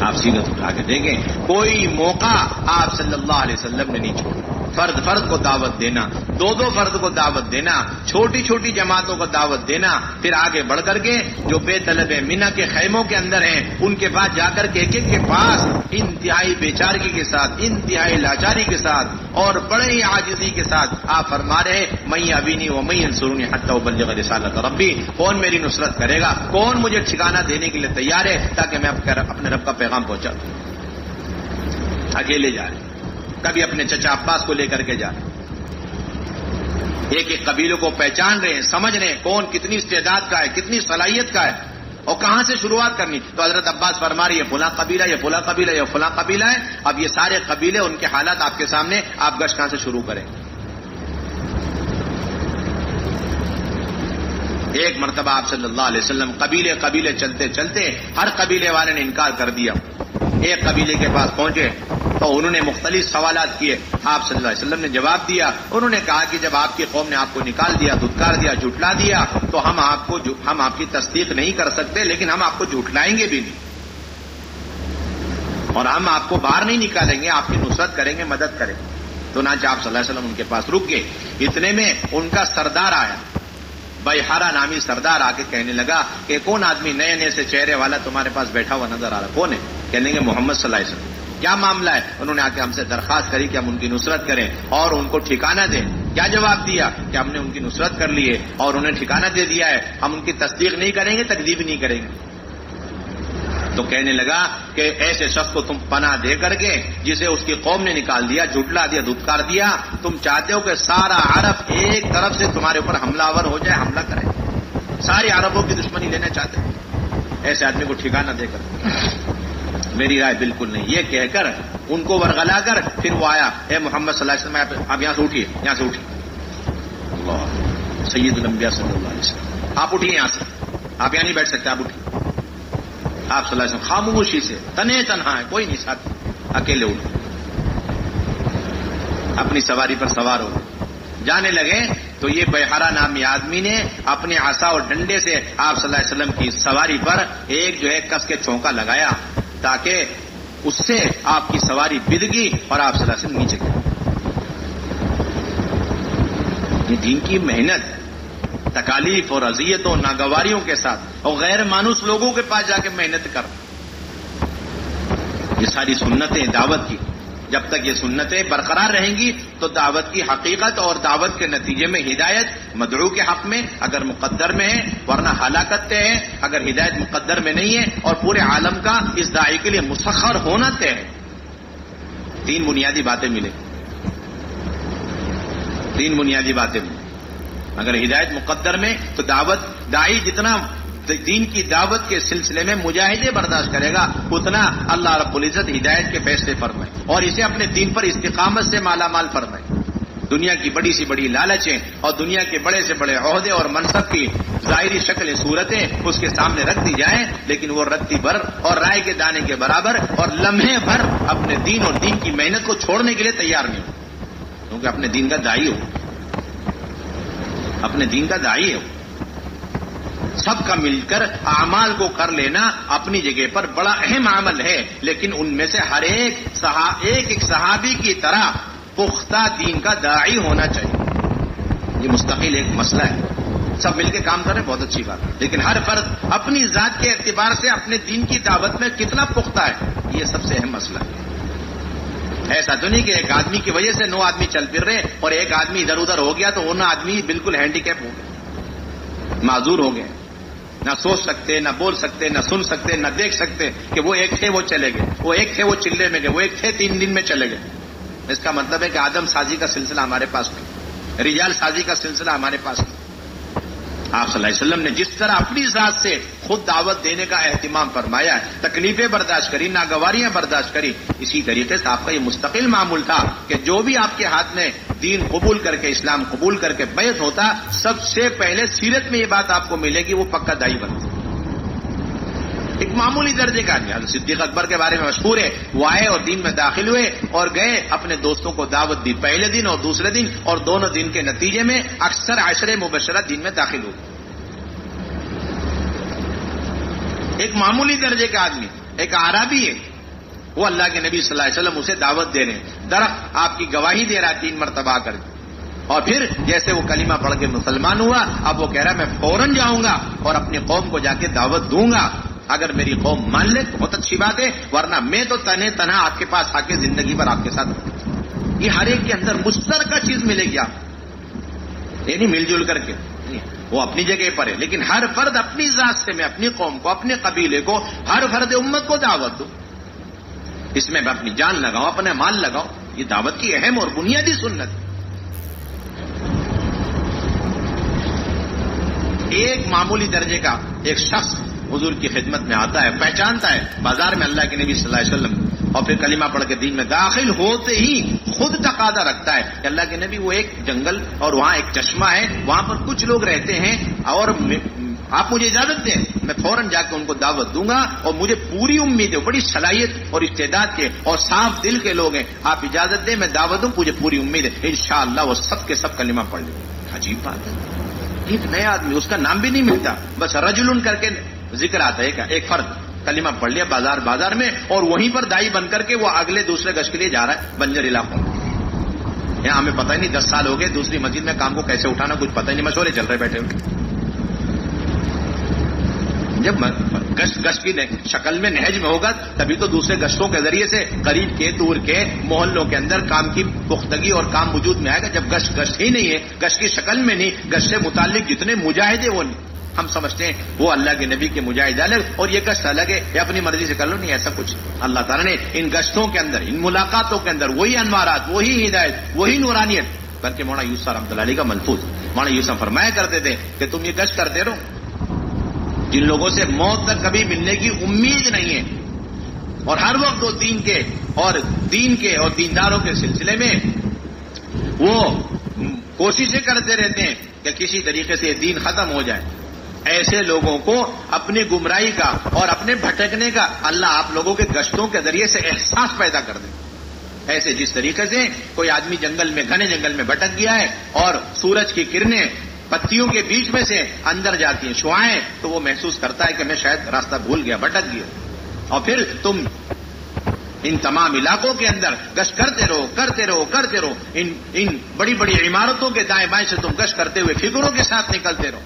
آپ سیرت اٹھا کے دیکھیں، کوئی موقع آپ صلی اللہ علیہ وسلم نے نہیں چھوڑا، فرد کو دعوت دینا، دو فرد کو دعوت دینا، چھوٹی چھوٹی جماعتوں کو دعوت دینا، پھر آگے بڑھ کر کے جو بے طلب مینا کے خیموں کے اندر ہیں ان کے پاس جا کر کے ایک ایک کے پاس انتہائی بیچارگی کے ساتھ، انتہائی لاچاری کے ساتھ اور بڑے ہی عاجزی کے ساتھ آپ فرما رہے من یبینی و من ینصرنی حتی ابلغ رسالت ربی، کون میری نصرت کرے گا، کون مجھے ٹھکانہ دینے کے لیے تیار ہے تاکہ میں اپنے رب کا پیغام پہنچا دوں۔ اکیلے جا رہے، کبھی اپنے چچا عباس کو لے کر کے جا رہے، ایک ایک قبیلوں کو پہچان رہے ہیں، سمجھ رہے ہیں کون کتنی استعداد کا ہے، کتنی صلاحیت کا ہے اور کہاں سے شروعات کرنی۔ تو حضرت عباس فرما رہی ہے فلاں قبیلہ، یہ فلاں قبیلہ، یہ فلاں قبیلہ ہے، اب یہ سارے قبیلے ان کے حالات آپ کے سامنے، آپ گشت کہاں سے شروع کریں۔ ایک مرتبہ آپ صلی اللہ علیہ وسلم قبیلے چلتے چلتے ہر قبیلے والے نے انکار کر دیا، ایک قبیلے کے پاس پہنچے تو انہوں نے مختلف سوالات کیے، آپ صلی اللہ علیہ وسلم نے جواب دیا، انہوں نے کہا کہ جب آپ کی قوم نے آپ کو نکال دیا، دھتکار دیا، جھٹلا دیا تو ہم آپ کی تصدیق نہیں کر سکتے، لیکن ہم آپ کو جھٹلائیں گے بھی نہیں اور ہم آپ کو باہر نہیں نکالیں گے، آپ کی نصرت کریں گے، مدد کریں گے۔ تو چنانچہ آپ صلی اللہ علیہ وسلم ان کے پاس رک گئے، اتنے میں ان کا سردار آیا، بیحارہ نامی سردار آ کے کہنے لگا کہ کون آدمی نئے سے چہرے والا تمہارے پاس بیٹھا ہوا نظر آ رہا، کون ہے؟ کہنے لگے محمد صلی اللہ علیہ وسلم۔ کیا معاملہ ہے؟ انہوں نے آ کے ہم سے درخواست کری کہ ہم ان کی نصرت کریں اور ان کو ٹھکانہ دیں۔ کیا جواب دیا کہ ہم نے ان کی نصرت کر لی ہے اور انہیں ٹھکانہ دے دیا ہے، ہم ان کی تصدیق نہیں کریں گے، تکذیب نہیں کریں گے۔ تو کہنے لگا کہ ایسے شخص کو تم پناہ دے کر کے جسے اس کی قوم نے نکال دیا، جھٹلا دیا، دھتکار دیا، تم چاہتے ہو کہ سارا عرب ایک طرف سے تمہارے اوپر حملہ آور ہو جائے، حملہ کرے، ساری عربوں کی دشمنی لینا چاہتے ہو ایسے آدمی کو ٹھکانہ دے کر؟ میری رائے بالکل نہیں۔ یہ کہہ کر ان کو ورغلا کر پھر وہ آیا، اے محمد صلی اللہ علیہ وسلم آپ یہاں سے اٹھیے، یہاں سے اٹھیے، اللہ سید الانبیاء صلی اللہ علیہ وسلم آپ اٹھیے یہاں سے، آپ یہاں نہیں بیٹھ سکتے، آپ اٹھیے۔ آپ صلی اللہ علیہ وسلم خاموشی سے تنے تنہا ہے، کوئی نہیں ساتھ، اکیلے اٹھے، اپنی سواری پر سوار ہو جانے لگے۔ تو یہ بیحرہ نامی آدمی نے اپنے عصا اور ڈنڈے سے آپ صلی اللہ علیہ وسلم کی سواری پر ایک جو ہے کس کے چونکا لگایا تاکہ اس سے آپ کی سواری بدگی اور آپ صلی اللہ علیہ وسلم نیچے گئے۔ یہ دین کی محنت تکالیف اور اذیتوں ناگواریوں کے ساتھ اور غیر مانوس لوگوں کے پاس جا کے محنت کر، یہ ساری سنتیں دعوت کی، جب تک یہ سنتیں برقرار رہیں گی تو دعوت کی حقیقت اور دعوت کے نتیجے میں ہدایت مدعو کے حق میں اگر مقدر میں ہے، ورنہ ہلاکت طے ہے اگر ہدایت مقدر میں نہیں ہے، اور پورے عالم کا اس داعی کے لیے مسخر ہونا طے ہے۔ تین بنیادی باتیں ملیں، تین بنیادی باتیں ملیں۔ اگر ہدایت مقدر میں تو دعوت داعی جتنا دین کی دعوت کے سلسلے میں مجاہدے برداشت کرے گا اتنا اللہ رب العزت ہدایت کے فیصلے فرمائے اور اسے اپنے دین پر استقامت سے مالا مال فرمائے۔ دنیا کی بڑی سی بڑی لالچیں اور دنیا کے بڑے سے بڑے عہدے اور منصب کی ظاہری شکل صورتیں اس کے سامنے رکھ دی جائیں، لیکن وہ رتی بھر اور رائے کے دانے کے برابر اور لمحے بھر اپنے دین اور دین کی محنت کو چھوڑنے کے لیے تیار نہیں ہو، کیونکہ اپنے دین کا داعی ہو، اپنے دین کا داعی ہو۔ سب کا مل کر اعمال کو کر لینا اپنی جگہ پر بڑا اہم عمل ہے، لیکن ان میں سے ہر ایک صحابی کی طرح پختہ دین کا داعی ہونا چاہیے۔ یہ مستقل ایک مسئلہ ہے، سب مل کے کام کریں بہت اچھی بات ہے، لیکن ہر فرد اپنی ذات کے اعتبار سے اپنے دین کی دعوت میں کتنا پختہ ہے، یہ سب سے اہم مسئلہ ہے۔ ایسا تو نہیں کہ ایک آدمی کی وجہ سے 9 آدمی چل پھر رہے اور ایک آدمی ادھر ادھر ہو گیا تو 9 آدمی بالکل ہینڈی کیپ ہو گئے، معذور ہو گئے، نہ سوچ سکتے، نہ بول سکتے، نہ سن سکتے، نہ دیکھ سکتے کہ وہ ایک تھے وہ چلے گئے، وہ ایک تھے وہ چلے میں گئے، وہ ایک تھے 3 دن میں چلے گئے۔ اس کا مطلب ہے کہ آدم سازی کا سلسلہ ہمارے پاس نہیں، رجال سازی کا سلسلہ ہمارے پاس نہیں۔ آپ صلی اللہ علیہ وسلم نے جس طرح اپنی ذات سے خود دعوت دینے کا اہتمام فرمایا ہے، تکلیفیں برداشت کری، ناگواریاں برداشت کری، اسی طریقے سے آپ کا یہ مستقل معمول تھا کہ جو بھی آپ کے ہاتھ میں دین قبول کر کے، اسلام قبول کر کے بیعت ہوتا، سب سے پہلے سیرت میں یہ بات آپ کو ملے گی، وہ پکا داعی بنتا۔ ایک معمولی درجے کا آدمی، حضرت صدیق اکبر کے بارے میں مشہور ہے، وہ آئے اور دین میں داخل ہوئے اور گئے، اپنے دوستوں کو دعوت دی پہلے دن اور دوسرے دن، اور دونوں دن کے نتیجے میں اکثر عشرے مبشرہ دین میں داخل ہوئے۔ ایک معمولی درجے کا آدمی، ایک اعرابی ہے، وہ اللہ کے نبی صلی اللہ علیہ وسلم اسے دعوت دے رہے ہیں، درخت آپ کی گواہی دے رہا ہے 3 مرتبہ کر کے، اور پھر جیسے وہ کلمہ پڑھ کے مسلمان ہوا، اب وہ کہہ رہا ہے میں فوراً جاؤں گا اور اپنی قوم کو جا کے دعوت دوں گا، اگر میری قوم مان لے تو بہت اچھی بات ہے، ورنہ میں تو تنے تنہا آپ کے پاس آ کے زندگی بھر آپ کے ساتھ رہوں۔ یہ ہر ایک کے اندر مشترکہ چیز ملے گی آپ، یعنی مل جل کر کے، وہ اپنی جگہ پر ہے، لیکن ہر فرد اپنی ذات سے، میں اپنی قوم کو، اپنے قبیلے کو، ہر فرد امت کو دعوت دوں، اس میں اپنی جان لگاؤ، اپنا مال لگاؤ، یہ دعوت کی اہم اور بنیادی سنت ہے۔ ایک معمولی درجے کا ایک شخص حضور کی خدمت میں آتا ہے، پہچانتا ہے بازار میں اللہ کے نبی صلی اللہ علیہ وسلم، اور پھر کلمہ پڑھ کے دین میں داخل ہوتے ہی خود تقاضا رکھتا ہے کہ اللہ کے نبی وہ ایک جنگل اور وہاں ایک چشمہ ہے، وہاں پر کچھ لوگ رہتے ہیں اور آپ مجھے اجازت دیں، میں فوراً جا کے ان کو دعوت دوں گا، اور مجھے پوری امید ہے، بڑی صلاحیت اور استعداد کے اور صاف دل کے لوگ ہیں، آپ اجازت دیں میں دعوت دوں، مجھے پوری امید ہے انشاءاللہ وہ سب کے سب کلمہ پڑھ لیں۔ عجیب بات ہے، ایک نیا آدمی، اس کا نام بھی نہیں ملتا، بس رجل کر کے ذکر آتا ہے، ایک فرد کلمہ پڑھ لیا بازار میں، اور وہیں پر دائی بن کر کے وہ اگلے دوسرے گشت کے لیے جا رہا ہے بنجر علاقوں میں۔ یہاں ہمیں پتہ ہی نہیں 10 سال ہو گئے، دوسری مسجد میں کام کو کیسے اٹھانا کچھ پتہ ہی نہیں، مشورے چل رہے بیٹھے ہوئے۔ جب گشت کی شکل میں نہج میں ہوگا تبھی تو دوسرے گشتوں کے ذریعے سے قریب کے دور کے محلوں کے اندر کام کی پختگی اور کام وجود میں آئے گا. جب گشت ہی نہیں ہے, گشت کی شکل میں نہیں, گشت سے متعلق جتنے مجاہدے وہ نہیں, ہم سمجھتے ہیں وہ اللہ کے نبی کے مجاہد الگ اور یہ گشت الگ ہے, یہ اپنی مرضی سے کر لو. نہیں, ایسا کچھ. اللہ تعالیٰ نے ان گشتوں کے اندر, ان ملاقاتوں کے اندر وہی انوارات, وہی ہدایت, وہی نورانیت. بلکہ مولانا یوسف رحمۃ اللہ علیہ کا ملفوظ, مولانا یوسف فرمایا کرتے تھے کہ تم یہ گشت کرتے رہو جن لوگوں سے موت تک کبھی ملنے کی امید نہیں ہے, اور ہر وقت وہ دین کے اور دینداروں کے سلسلے میں وہ کوششیں کرتے رہتے ہیں کہ کسی طریقے سے یہ دین ختم ہو جائے. ایسے لوگوں کو اپنی گمراہی کا اور اپنے بھٹکنے کا اللہ آپ لوگوں کے گشتوں کے ذریعے سے احساس پیدا کر دے. ایسے جس طریقے سے کوئی آدمی جنگل میں, گھنے جنگل میں بھٹک گیا ہے اور سورج کی کرنیں پتیوں کے بیچ میں سے اندر جاتی ہیں, شعاعیں, تو وہ محسوس کرتا ہے کہ میں شاید راستہ بھول گیا, بھٹک گیا. اور پھر تم ان تمام علاقوں کے اندر گشت کرتے رہو. ان بڑی بڑی عمارتوں کے دائیں بائیں سے تم گشت کرتے ہوئے فکروں کے ساتھ نکلتے رہو.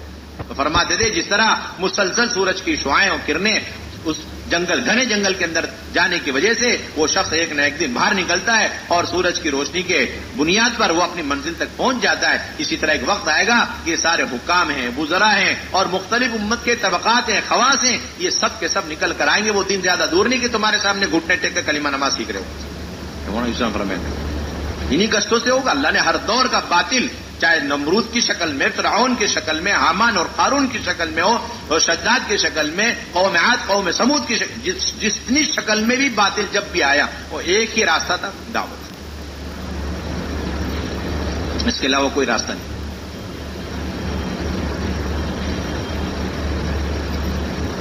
تو فرماتے تھے جس طرح مسلسل سورج کی شعاعیں اور کرنیں اس گھنے جنگل کے اندر جانے کی وجہ سے وہ شخص ایک نہ ایک دن باہر نکلتا ہے اور سورج کی روشنی کے بنیاد پر وہ اپنی منزل تک پہنچ جاتا ہے. اسی طرح ایک وقت آئے گا کہ سارے حکام ہیں, وزراء ہیں اور مختلف امت کے طبقات ہیں, خواص ہیں, یہ سب کے سب نکل کر آئیں گے. وہ دن زیادہ دور نہیں کہ تمہارے سامنے گھٹنے ٹیک کے کلمہ نماز سیکھ رہے ہو. انہی گشتوں سے ہوگا. اللہ نے ہر دور کا باطل, چاہے نمرود کی شکل میں, فرعون کی شکل میں, حامان اور قارون کی شکل میں ہو, اور شداد کی شکل میں, قوم عاد, قوم سمود کی شکل, جتنی شکل میں بھی باطل جب بھی آیا وہ ایک ہی راستہ تھا, دعوت. اس کے علاوہ کوئی راستہ نہیں.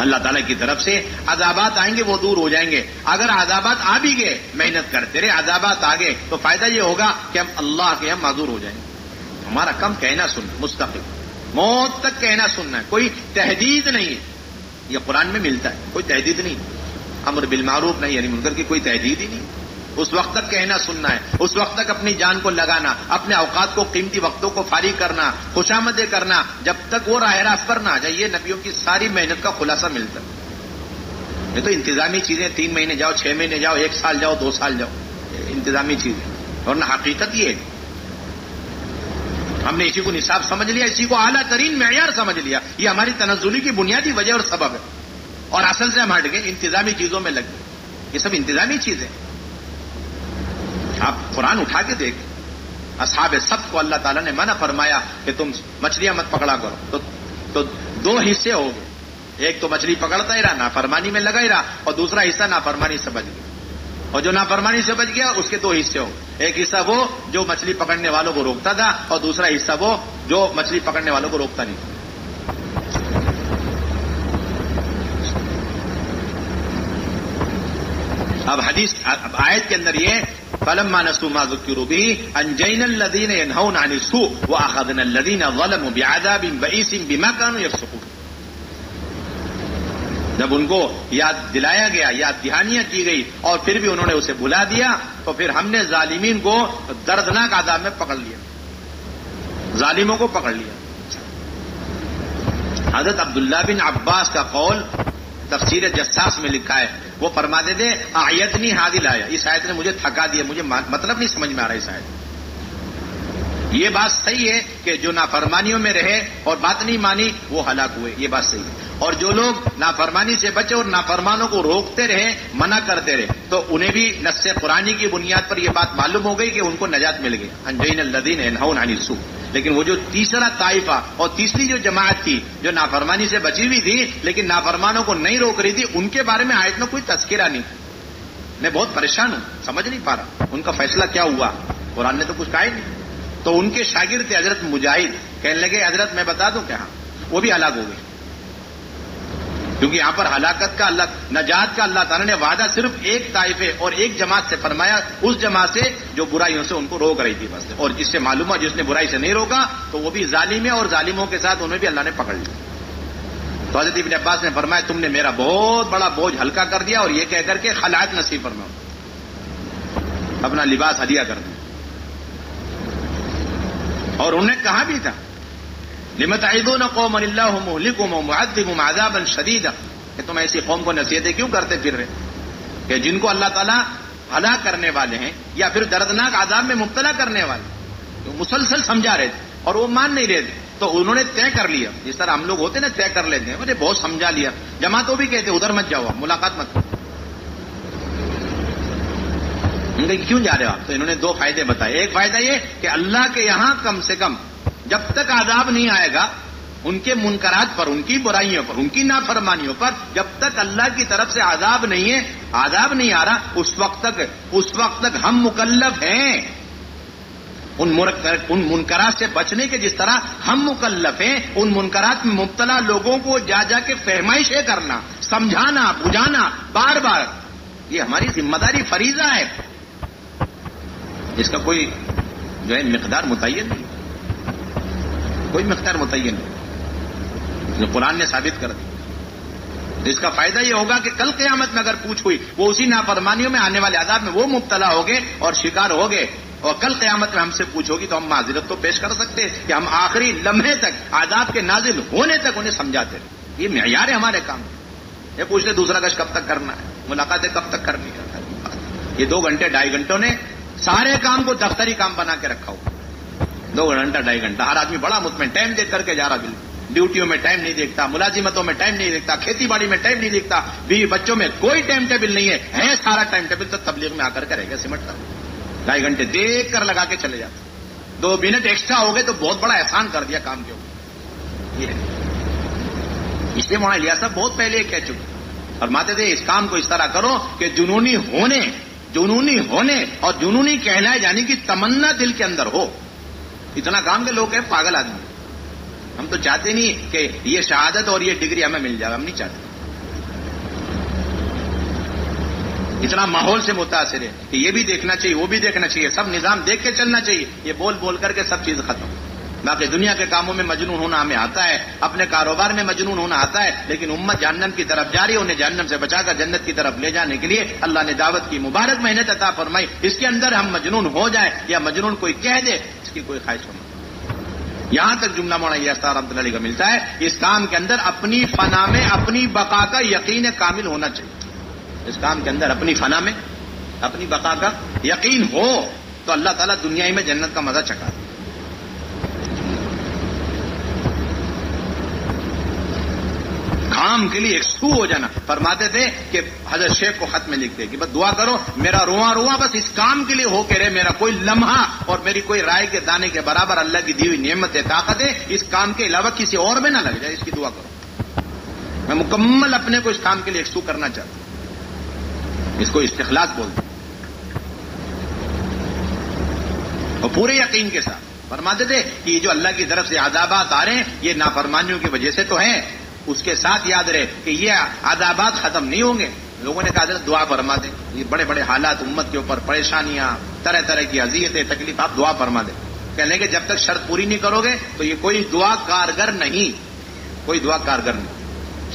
اللہ تعالیٰ کی طرف سے عذابات آئیں گے, وہ دور ہو جائیں گے. اگر عذابات آ بھی گئے, محنت کرتے رہے, عذابات آ گئے, تو فائدہ یہ ہوگا کہ ہم اللہ کے ہم معذور ہو جائیں گے. ہمارا کم کہنا سننا, مستقل موت تک کہنا سننا ہے, کوئی تحدید نہیں ہے. یہ قرآن میں ملتا ہے, کوئی تحدید نہیں. امر بالمعروف نہیں یعنی منکر کی کوئی تحدید ہی نہیں. اس وقت تک کہنا سننا ہے, اس وقت تک اپنی جان کو لگانا, اپنے اوقات کو, قیمتی وقتوں کو فارغ کرنا, خوشامدیں کرنا, جب تک وہ راہ راست پر نہ آ جائے. یہ نبیوں کی ساری محنت کا خلاصہ ملتا ہے. یہ تو انتظامی چیزیں, 3 مہینے جاؤ, 6 مہینے جاؤ, 1 سال جاؤ, 2 سال جاؤ, انتظامی چیزیں. اور نہ حقیقت یہ ہے. ہم نے اسی کو نصاب سمجھ لیا, اسی کو اعلیٰ ترین معیار سمجھ لیا. یہ ہماری تنزلی کی بنیادی وجہ اور سبب ہے, اور اصل سے ہم ہٹ گئے, انتظامی چیزوں میں لگ گئے. یہ سب انتظامی چیزیں. آپ قرآن اٹھا کے دیکھیں, اصحاب سبت کو اللہ تعالیٰ نے منع فرمایا کہ تم مچھلیاں مت پکڑا کرو, تو 2 حصے ہو گئے. ایک تو مچھلی پکڑتا ہی رہا, نافرمانی میں لگا ہی رہا, اور دوسرا حصہ نافرمانی سے بچ گیا. اور جو نافرمانی سے بچ گیا اس کے 2 حصے ہو. ایک حصہ وہ جو مچھلی پکڑنے والوں کو روکتا تھا, اور دوسرا حصہ وہ جو مچھلی پکڑنے والوں کو روکتا نہیں. اب حدیث, اب آیت کے اندر یہ فلما نسوا ما ذکروا به انجینا الذین ینهون عن السوء واخذنا الذین ظلموا بعذاب بئیس بما كانوا یفسقون. جب ان کو یاد دلایا گیا, یاد دہانیاں کی گئی, اور پھر بھی انہوں نے اسے بھلا دیا, تو پھر ہم نے ظالمین کو دردناک عذاب میں پکڑ لیا, ظالموں کو پکڑ لیا. حضرت عبداللہ بن عباس کا قول تفسیر جساس میں لکھا ہے, وہ فرماتے تھے آیتنی حاضل آیا, اس آیت نے مجھے تھکا دیا, مجھے مطلب نہیں سمجھ میں آ رہا اس آیت. یہ بات صحیح ہے کہ جو نافرمانیوں میں رہے اور بات نہیں مانی وہ ہلاک ہوئے, یہ بات صحیح ہے. اور جو لوگ نافرمانی سے بچے اور نافرمانوں کو روکتے رہے, منع کرتے رہے, تو انہیں بھی نص قرآنی کی بنیاد پر یہ بات معلوم ہو گئی کہ ان کو نجات مل گئی. انجینا الذین ینہون عن السوء. لیکن وہ جو تیسرا طائفہ اور تیسری جو جماعت تھی جو نافرمانی سے بچی ہوئی تھی لیکن نافرمانوں کو نہیں روک رہی تھی, ان کے بارے میں آیت میں کوئی تذکرہ نہیں. میں بہت پریشان ہوں, سمجھ نہیں پا رہا ان کا فیصلہ کیا ہوا. قرآن نے تو کچھ کہا ہی نہیں. تو ان کے شاگرد تھے حضرت مجاہد, کہنے لگے حضرت میں بتا دوں کیا, وہ بھی ہلاک ہو گئے. کیونکہ یہاں پر ہلاکت کا, اللہ نجات کا اللہ تعالیٰ نے وعدہ صرف ایک طائفے اور ایک جماعت سے فرمایا, اس جماعت سے جو برائیوں سے ان کو روک رہی تھی بس. اور جس سے معلوم ہوا جس نے برائی سے نہیں روکا تو وہ بھی ظالم ہے, اور ظالموں کے ساتھ انہیں بھی اللہ نے پکڑ لیا. تو حضرت ابن عباس نے فرمایا تم نے میرا بہت بڑا بوجھ ہلکا کر دیا, اور یہ کہہ کر کے خلعت نصیب فرماؤ, اپنا لباس ہدیہ کر دیا. اور انہوں نے کہا بھی تھا لم تعظون قوما اللہ مہلکهم ومعذبهم عذابا شدیدا کہ تم ایسی قوم کو نصیحتیں کیوں کرتے پھر رہے کہ جن کو اللہ تعالیٰ ہلاک کرنے والے ہیں یا پھر دردناک عذاب میں مبتلا کرنے والے. تو مسلسل سمجھا رہے تھے اور وہ مان نہیں رہے تھے. تو انہوں نے طے کر لیا, جس طرح ہم لوگ ہوتے نا طے کر لیتے ہیں, مجھے بہت سمجھا لیا. جماعتوں بھی کہتے ادھر مت جاؤ, ملاقات مت کرو. کیوں جا رہے ہو آپ؟ تو انہوں نے 2 فائدے بتائے. ایک فائدہ یہ کہ اللہ کے یہاں کم سے کم جب تک عذاب نہیں آئے گا ان کے منکرات پر, ان کی برائیوں پر, ان کی نافرمانیوں پر, جب تک اللہ کی طرف سے عذاب نہیں ہے, عذاب نہیں آ رہا, اس وقت تک ہم مکلف ہیں ان منکرات سے بچنے کے. جس طرح ہم مکلف ہیں ان منکرات میں مبتلا لوگوں کو جا جا کے فہمائشیں کرنا, سمجھانا, بجھانا بار بار, یہ ہماری ذمہ داری, فریضہ ہے. اس کا کوئی جو ہے مقدار متعین نہیں, کوئی مقدار متعین نہیں, جو قرآن نے ثابت کر دی. اس کا فائدہ یہ ہوگا کہ کل قیامت میں اگر پوچھ ہوئی, وہ اسی نافرمانیوں میں آنے والے عذاب میں وہ مبتلا ہو گئے اور شکار ہو گئے, اور کل قیامت میں ہم سے پوچھو گی تو ہم معذرت تو پیش کر سکتے ہیں کہ ہم آخری لمحے تک عذاب کے نازل ہونے تک انہیں سمجھاتے رہے. یہ معیار ہے ہمارے کام. یہ پوچھتے دوسرا گش کب تک کرنا ہے, ملاقاتیں کب تک کرنی ہے. یہ 2 گھنٹے 2.5 گھنٹوں نے سارے کام کو دفتری کام بنا کے رکھا ہو. 2 گھنٹہ 2.5 گھنٹہ ہر آدمی بڑا مطمئن ٹائم دیکھ کر کے جا رہا. بالکل ڈیوٹیوں میں ٹائم نہیں دیکھتا, ملازمتوں میں ٹائم نہیں دیکھتا, کھیتی باڑی میں ٹائم نہیں دیکھتا, بیوی بچوں میں کوئی ٹائم ٹیبل نہیں ہے سارا ٹائم ٹیبل تو تبلیغ میں آ کر رہ گیا سمٹتا. 2.5 گھنٹے دیکھ کر لگا کے چلے جاتے. 2 منٹ ایکسٹرا ہو گئے تو بہت بڑا احسان کر دیا کام کے اوپر. یہ اس لیے مولانا الیاس صاحب بہت پہلے کہہ چکے, فرماتے تھے اس کام کو اس طرح کرو کہ جنونی ہونے اور جنونی کہلائے جانے کی تمنا دل کے اندر ہو. اتنا کام کے لوگ ہیں پاگل آدمی. ہم تو چاہتے نہیں کہ یہ شہادت اور یہ ڈگری ہمیں مل جائے, ہم نہیں چاہتے. اتنا ماحول سے متاثر ہے کہ یہ بھی دیکھنا چاہیے, وہ بھی دیکھنا چاہیے, سب نظام دیکھ کے چلنا چاہیے. یہ بول کر کے سب چیز ختم. باقی دنیا کے کاموں میں مجنون ہونا ہمیں آتا ہے, اپنے کاروبار میں مجنون ہونا آتا ہے, لیکن امت جہنم کی طرف جا رہی ہے. انہیں جہنم سے بچا کر جنت کی طرف لے جانے کے لیے اللہ نے دعوت کی مبارک محنت عطا فرمائی. اس کے اندر ہم مجنون ہو جائیں یا مجنون کوئی کہہ دے, اس کی کوئی خواہش نہیں. یہاں تک جملہ مولانا الیاس صاحب رحمۃ اللہ علیہ کا ملتا ہے. اس کام کے اندر اپنی فنا میں اپنی بقا کا یقین کامل ہونا چاہیے. اس کام کے اندر اپنی فنا میں اپنی بقا کا یقین ہو تو اللہ تعالیٰ دنیا میں جنت کا مزہ چکھا. کام کے لیے ایکسو ہو جانا. فرماتے تھے کہ حضرت شیخ کو خط میں لکھتے کہ بس دعا کرو میرا رواں بس اس کام کے لیے ہو کے رہے, میرا کوئی لمحہ اور میری کوئی رائے کے دانے کے برابر اللہ کی دی ہوئی نعمت ہے, طاقت ہے, اس کام کے علاوہ کسی اور میں نہ لگ جائے. اس کی دعا کرو. میں مکمل اپنے کو اس کام کے لیے ایکسو کرنا چاہتا ہوں. اس کو استخلاص بولتے اور پورے یقین کے ساتھ. فرماتے تھے کہ یہ جو اللہ کی طرف سے عذابات آ رہے ہیں یہ نافرمانیوں کی وجہ سے تو ہیں. اس کے ساتھ یاد رہے کہ یہ عذابات ختم نہیں ہوں گے. لوگوں نے کہا حضرت دعا فرما دیں, یہ بڑے بڑے حالات امت کے اوپر, پریشانیاں, طرح طرح کی اذیتیں, تکلیف, آپ دعا فرما دیں. کہنے کہ جب تک شرط پوری نہیں کرو گے تو یہ کوئی دعا کارگر نہیں, کوئی دعا کارگر نہیں.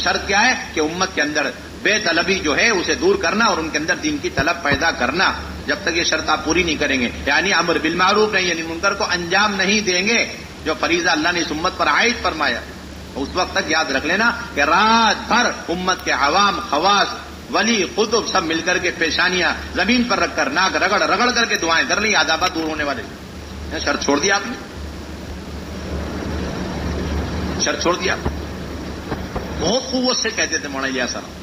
شرط کیا ہے کہ امت کے اندر بے طلبی جو ہے اسے دور کرنا اور ان کے اندر دین کی طلب پیدا کرنا. جب تک یہ شرط آپ پوری نہیں کریں گے, یعنی امر بالمعروف نہیں, یعنی منکر کو انجام نہیں دیں گے جو فریضہ اللہ نے اس امت پر عائد فرمایا, اس وقت تک یاد رکھ لینا کہ رات بھر امت کے عوام, خواص, ولی, قطب سب مل کر کے پیشانیاں زمین پر رکھ کر ناک رگڑ کر کے دعائیں کر لی, عذابات دور ہونے والے. شرط چھوڑ دیا آپ نے, شرط چھوڑ دیا. بہت قوت سے کہتے تھے مولانا الیاس صاحب.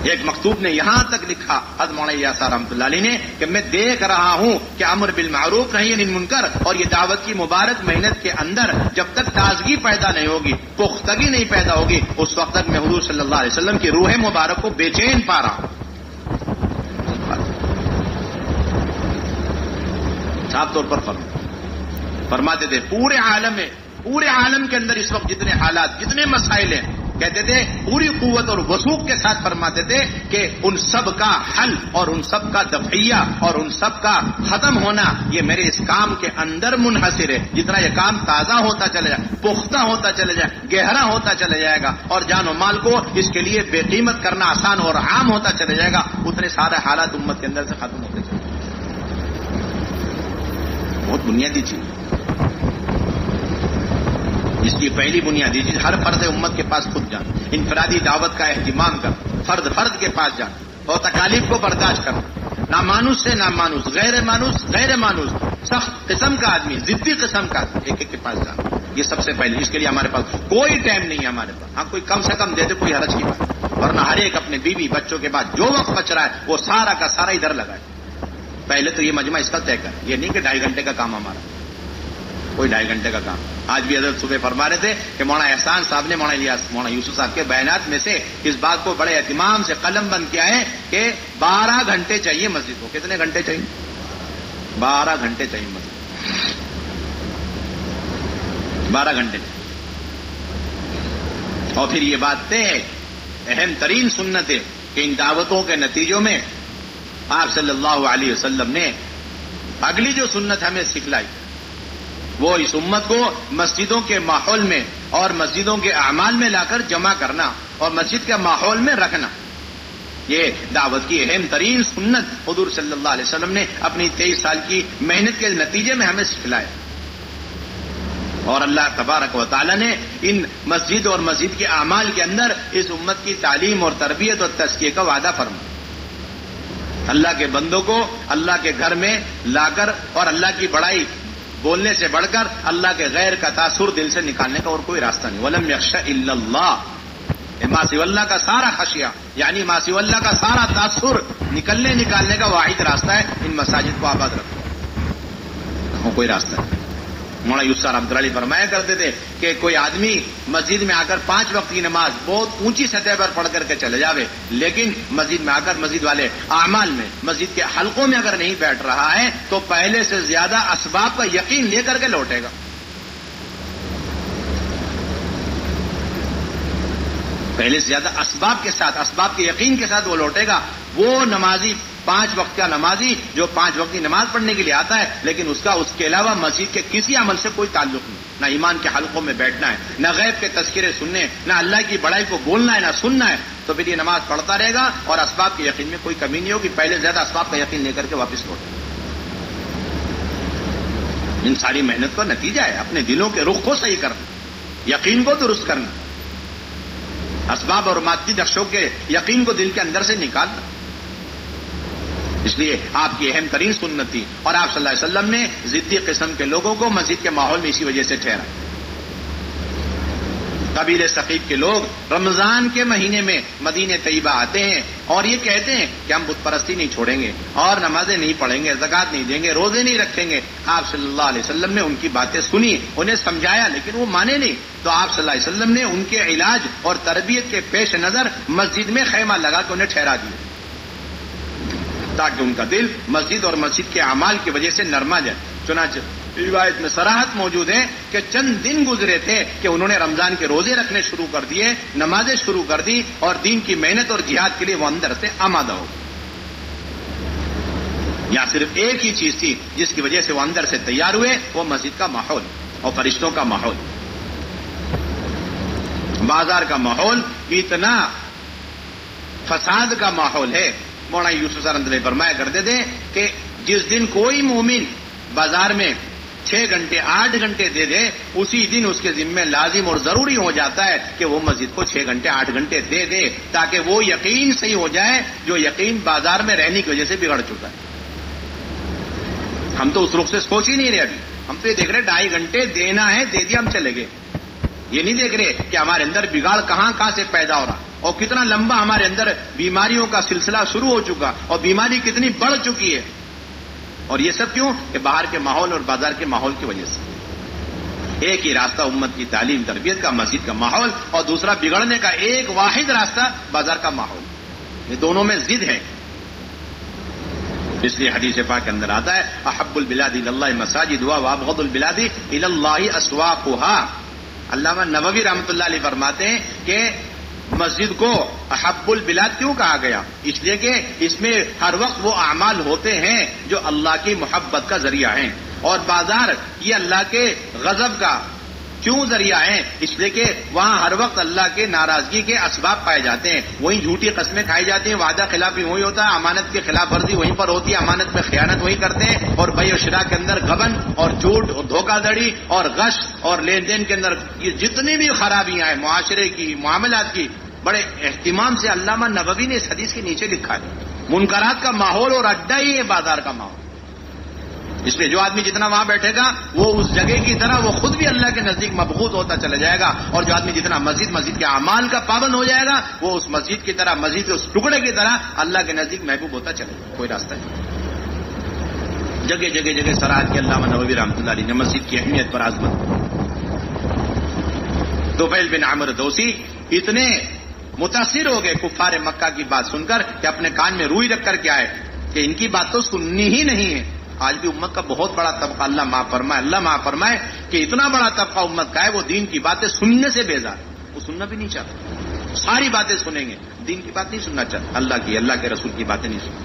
ایک مکتوب نے یہاں تک لکھا حضرت مولانا الیاس صاحب رحمۃ اللہ علیہ نے کہ میں دیکھ رہا ہوں کہ امر بالمعروف نہی عن المنکر اور یہ دعوت کی مبارک محنت کے اندر جب تک تازگی پیدا نہیں ہوگی, پختگی نہیں پیدا ہوگی, اس وقت تک میں حضور صلی اللہ علیہ وسلم کی روح مبارک کو بے چین پا رہا ہوں. صاف طور پر فرماتے تھے پورے عالم کے اندر اس وقت جتنے حالات, جتنے مسائل ہیں, کہتے تھے پوری قوت اور وثوق کے ساتھ فرماتے تھے کہ ان سب کا حل اور ان سب کا دفعیہ اور ان سب کا ختم ہونا یہ میرے اس کام کے اندر منحصر ہے. جتنا یہ کام تازہ ہوتا چلے جائے, پختہ ہوتا چلے جائے, گہرا ہوتا چلے جائے گا اور جان و مال کو اس کے لیے بے قیمت کرنا آسان اور عام ہوتا چلے جائے گا, اتنے سارے حالات امت کے اندر سے ختم ہوتے چلے. بہت بنیادی چیز. اس کی پہلی بنیادی چیز ہر فرد امت کے پاس خود جان، انفرادی دعوت کا اہتمام کر، فرد کے پاس جان اور تکالیف کو برداشت کرنا، نامانوس سے نامانوس، غیر مانوس، سخت قسم کا آدمی، ضدی قسم کا آدمی، ایک کے پاس جانا، یہ سب سے پہلے. اس کے لیے ہمارے پاس کوئی ٹائم نہیں ہے ہمارے پاس. ہاں کوئی کم سے کم دے دے، کوئی حرج کی بات، ورنہ ہر ایک اپنے بیوی بچوں کے بعد جو وقت بچ رہا ہے وہ سارا کا سارا ادھر لگائے. پہلے تو یہ مجمع اس کا طے کر، یہ نہیں کہ 2.5 گھنٹے کا کام ہمارا، کوئی 2.5 گھنٹے کا کام. آج بھی حضرت صبح فرما رہے تھے کہ مولانا احسان صاحب نے مولانا یوسف صاحب کے بیانات میں سے اس بات کو بڑے اہتمام سے قلم بند کیا ہے کہ 12 گھنٹے چاہیے مسجد کو. کتنے گھنٹے چاہیے؟ 12 گھنٹے چاہیے مسجد، 12 گھنٹے. اور پھر یہ بات طے ہے، اہم ترین سنت ہے کہ ان دعوتوں کے نتیجوں میں آپ صلی اللہ علیہ وسلم نے اگلی جو سنت ہمیں سکھلائی وہ اس امت کو مسجدوں کے ماحول میں اور مسجدوں کے اعمال میں لا کر جمع کرنا اور مسجد کے ماحول میں رکھنا. یہ دعوت کی اہم ترین سنت حضور صلی اللہ علیہ وسلم نے اپنی 23 سال کی محنت کے نتیجے میں ہمیں سکھلایا. اور اللہ تبارک و تعالی نے ان مسجد اور مسجد کے اعمال کے اندر اس امت کی تعلیم اور تربیت اور تزکیے کا وعدہ فرمایا. اللہ کے بندوں کو اللہ کے گھر میں لا کر اور اللہ کی بڑائی بولنے سے بڑھ کر اللہ کے غیر کا تاثر دل سے نکالنے کا اور کوئی راستہ نہیں. وَلَمْ يَخْشَ إِلَّا اللَّهِ، ما سوى اللہ کا سارا خشیہ یعنی ما سوى اللہ کا سارا تاثر نکالنے کا واحد راستہ ہے ان مساجد کو آباد رکھو، کوئی راستہ نہیں. مولانا یوسف رحمۃ اللہ علیہ فرمایا کرتے تھے کہ کوئی آدمی مسجد میں آ کر 5 وقت کی نماز بہت اونچی سطح پر پڑھ کر کے چلے جاوے، لیکن مسجد میں آ کر مسجد والے اعمال میں مسجد کے حلقوں میں اگر نہیں بیٹھ رہا ہے تو پہلے سے زیادہ اسباب کا یقین لے کر کے لوٹے گا. پہلے سے زیادہ اسباب کے ساتھ، اسباب کے یقین کے ساتھ وہ لوٹے گا. وہ نمازی 5 وقت کا نمازی جو 5 وقت کی نماز پڑھنے کے لیے آتا ہے لیکن اس کے علاوہ مسجد کے کسی عمل سے کوئی تعلق نہیں، نہ ایمان کے حلقوں میں بیٹھنا ہے، نہ غیب کے تذکرے سننے، نہ اللہ کی بڑائی کو بولنا ہے، نہ سننا ہے، تو پھر یہ نماز پڑھتا رہے گا اور اسباب کے یقین میں کوئی کمی نہیں ہوگی. پہلے زیادہ اسباب کا یقین لے کر کے واپس لوٹے. ان ساری محنت کا نتیجہ ہے اپنے دلوں کے رخ کو صحیح کرنا، یقین کو درست کرنا، اسباب اور مادی نقشوں کے یقین کو دل کے اندر سے نکالنا. اس لیے آپ کی اہم ترین سنت تھی اور آپ صلی اللہ علیہ وسلم نے ضدی قسم کے لوگوں کو مسجد کے ماحول میں اسی وجہ سے ٹھہرا. قبیلے ثقیف کے لوگ رمضان کے مہینے میں مدینہ طیبہ آتے ہیں اور یہ کہتے ہیں کہ ہم بت پرستی نہیں چھوڑیں گے اور نمازیں نہیں پڑھیں گے، زکوٰۃ نہیں دیں گے، روزے نہیں رکھیں گے. آپ صلی اللہ علیہ وسلم نے ان کی باتیں سنی، انہیں سمجھایا، لیکن وہ مانے نہیں. تو آپ صلی اللہ علیہ وسلم نے ان کے علاج اور تربیت کے پیش نظر مسجد میں خیمہ لگا کے انہیں ٹھہرا دیا تاکہ ان کا دل مسجد اور مسجد کے اعمال کی وجہ سے نرما جائے. چنانچہ روایت میں صراحت موجود ہے کہ چند دن گزرے تھے کہ انہوں نے رمضان کے روزے رکھنے شروع کر دیے، نمازیں شروع کر دی اور دین کی محنت اور جہاد کے لیے وہ اندر سے آمادہ ہو. یہاں صرف ایک ہی چیز تھی جس کی وجہ سے وہ اندر سے تیار ہوئے، وہ مسجد کا ماحول اور فرشتوں کا ماحول. بازار کا ماحول اتنا فساد کا ماحول ہے. مولانا یوسف صاحب نے فرمایا کرتے تھے کہ جس دن کوئی مومن بازار میں 6 گھنٹے 8 گھنٹے دے دے، اسی دن اس کے ذمہ لازم اور ضروری ہو جاتا ہے کہ وہ مسجد کو 6 گھنٹے 8 گھنٹے دے دے تاکہ وہ یقین صحیح ہو جائے جو یقین بازار میں رہنے کی وجہ سے بگڑ چکا ہے. ہم تو اس رخ سے سوچ ہی نہیں رہے. ابھی ہم تو یہ دیکھ رہے 2.5 گھنٹے دینا ہے، دے دیا، ہم چلے گئے. یہ نہیں دیکھ رہے کہ ہمارے اندر بگاڑ کہاں سے پیدا ہو رہا اور کتنا لمبا ہمارے اندر بیماریوں کا سلسلہ شروع ہو چکا اور بیماری کتنی بڑھ چکی ہے. اور یہ سب کیوں؟ کہ باہر کے ماحول اور بازار کے ماحول کی وجہ سے. ایک ہی راستہ امت کی تعلیم تربیت کا، مسجد کا ماحول، اور دوسرا بگڑنے کا ایک واحد راستہ بازار کا ماحول. یہ دونوں میں ضد ہے. اس لیے حدیث پاک کے اندر آتا ہے احب البلاد الی اللہ مساجدها وابغض البلاد الی اللہ اسواقها. علامہ نووی رحمۃ اللہ علیہ فرماتے ہیں کہ مسجد کو احب البلاد کیوں کہا گیا؟ اس لیے کہ اس میں ہر وقت وہ اعمال ہوتے ہیں جو اللہ کی محبت کا ذریعہ ہیں، اور بازار یہ اللہ کے غضب کا کیوں ذریعہ ہیں؟ اس لیے کہ وہاں ہر وقت اللہ کے ناراضگی کے اسباب پائے جاتے ہیں، وہیں جھوٹی قسمیں کھائی جاتی ہیں، وعدہ خلافی وہی ہوتا ہے، امانت کی خلاف ورزی وہیں پر ہوتی ہے، امانت میں خیانت وہی کرتے ہیں، اور بیع و شراء کے اندر غبن اور جھوٹ اور دھوکہ دڑی اور غش اور لین دین کے اندر یہ جتنی بھی خرابیاں ہیں معاشرے کی، معاملات کی، بڑے اہتمام سے علامہ نووی نے اس حدیث کے نیچے لکھا ہے۔ منکرات کا ماحول اور اڈا ہی ہے بازار کا ماحول، اس لیے جو آدمی جتنا وہاں بیٹھے گا وہ اس جگہ کی طرح وہ خود بھی اللہ کے نزدیک مبغوض ہوتا چلا جائے گا، اور جو آدمی جتنا مسجد کے اعمال کا پابند ہو جائے گا وہ اس مسجد کی طرح، مسجد کے اس ٹکڑے کی طرح اللہ کے نزدیک محبوب ہوتا چلے گا۔ کوئی راستہ نہیں۔ جگہ جگہ جگہ سراج کے علامہ نووی رحمۃ اللہ علیہ نے مسجد کی اہمیت پر عظمت۔ طفیل بن عمرو دوسی اتنے متاثر ہو گئے کفار مکہ کی بات سن کر کہ اپنے کان میں روئی رکھ کر کے آئے کہ ان کی بات تو سننی ہی نہیں ہے۔ آج بھی امت کا بہت بڑا طبقہ، اللہ معاف فرمائے کہ اتنا بڑا طبقہ امت کا ہے وہ دین کی باتیں سننے سے بیزار، وہ سننا بھی نہیں چاہتا، ساری باتیں سنیں گے، دین کی بات نہیں سننا چاہتا، اللہ کے رسول کی باتیں نہیں سنتے۔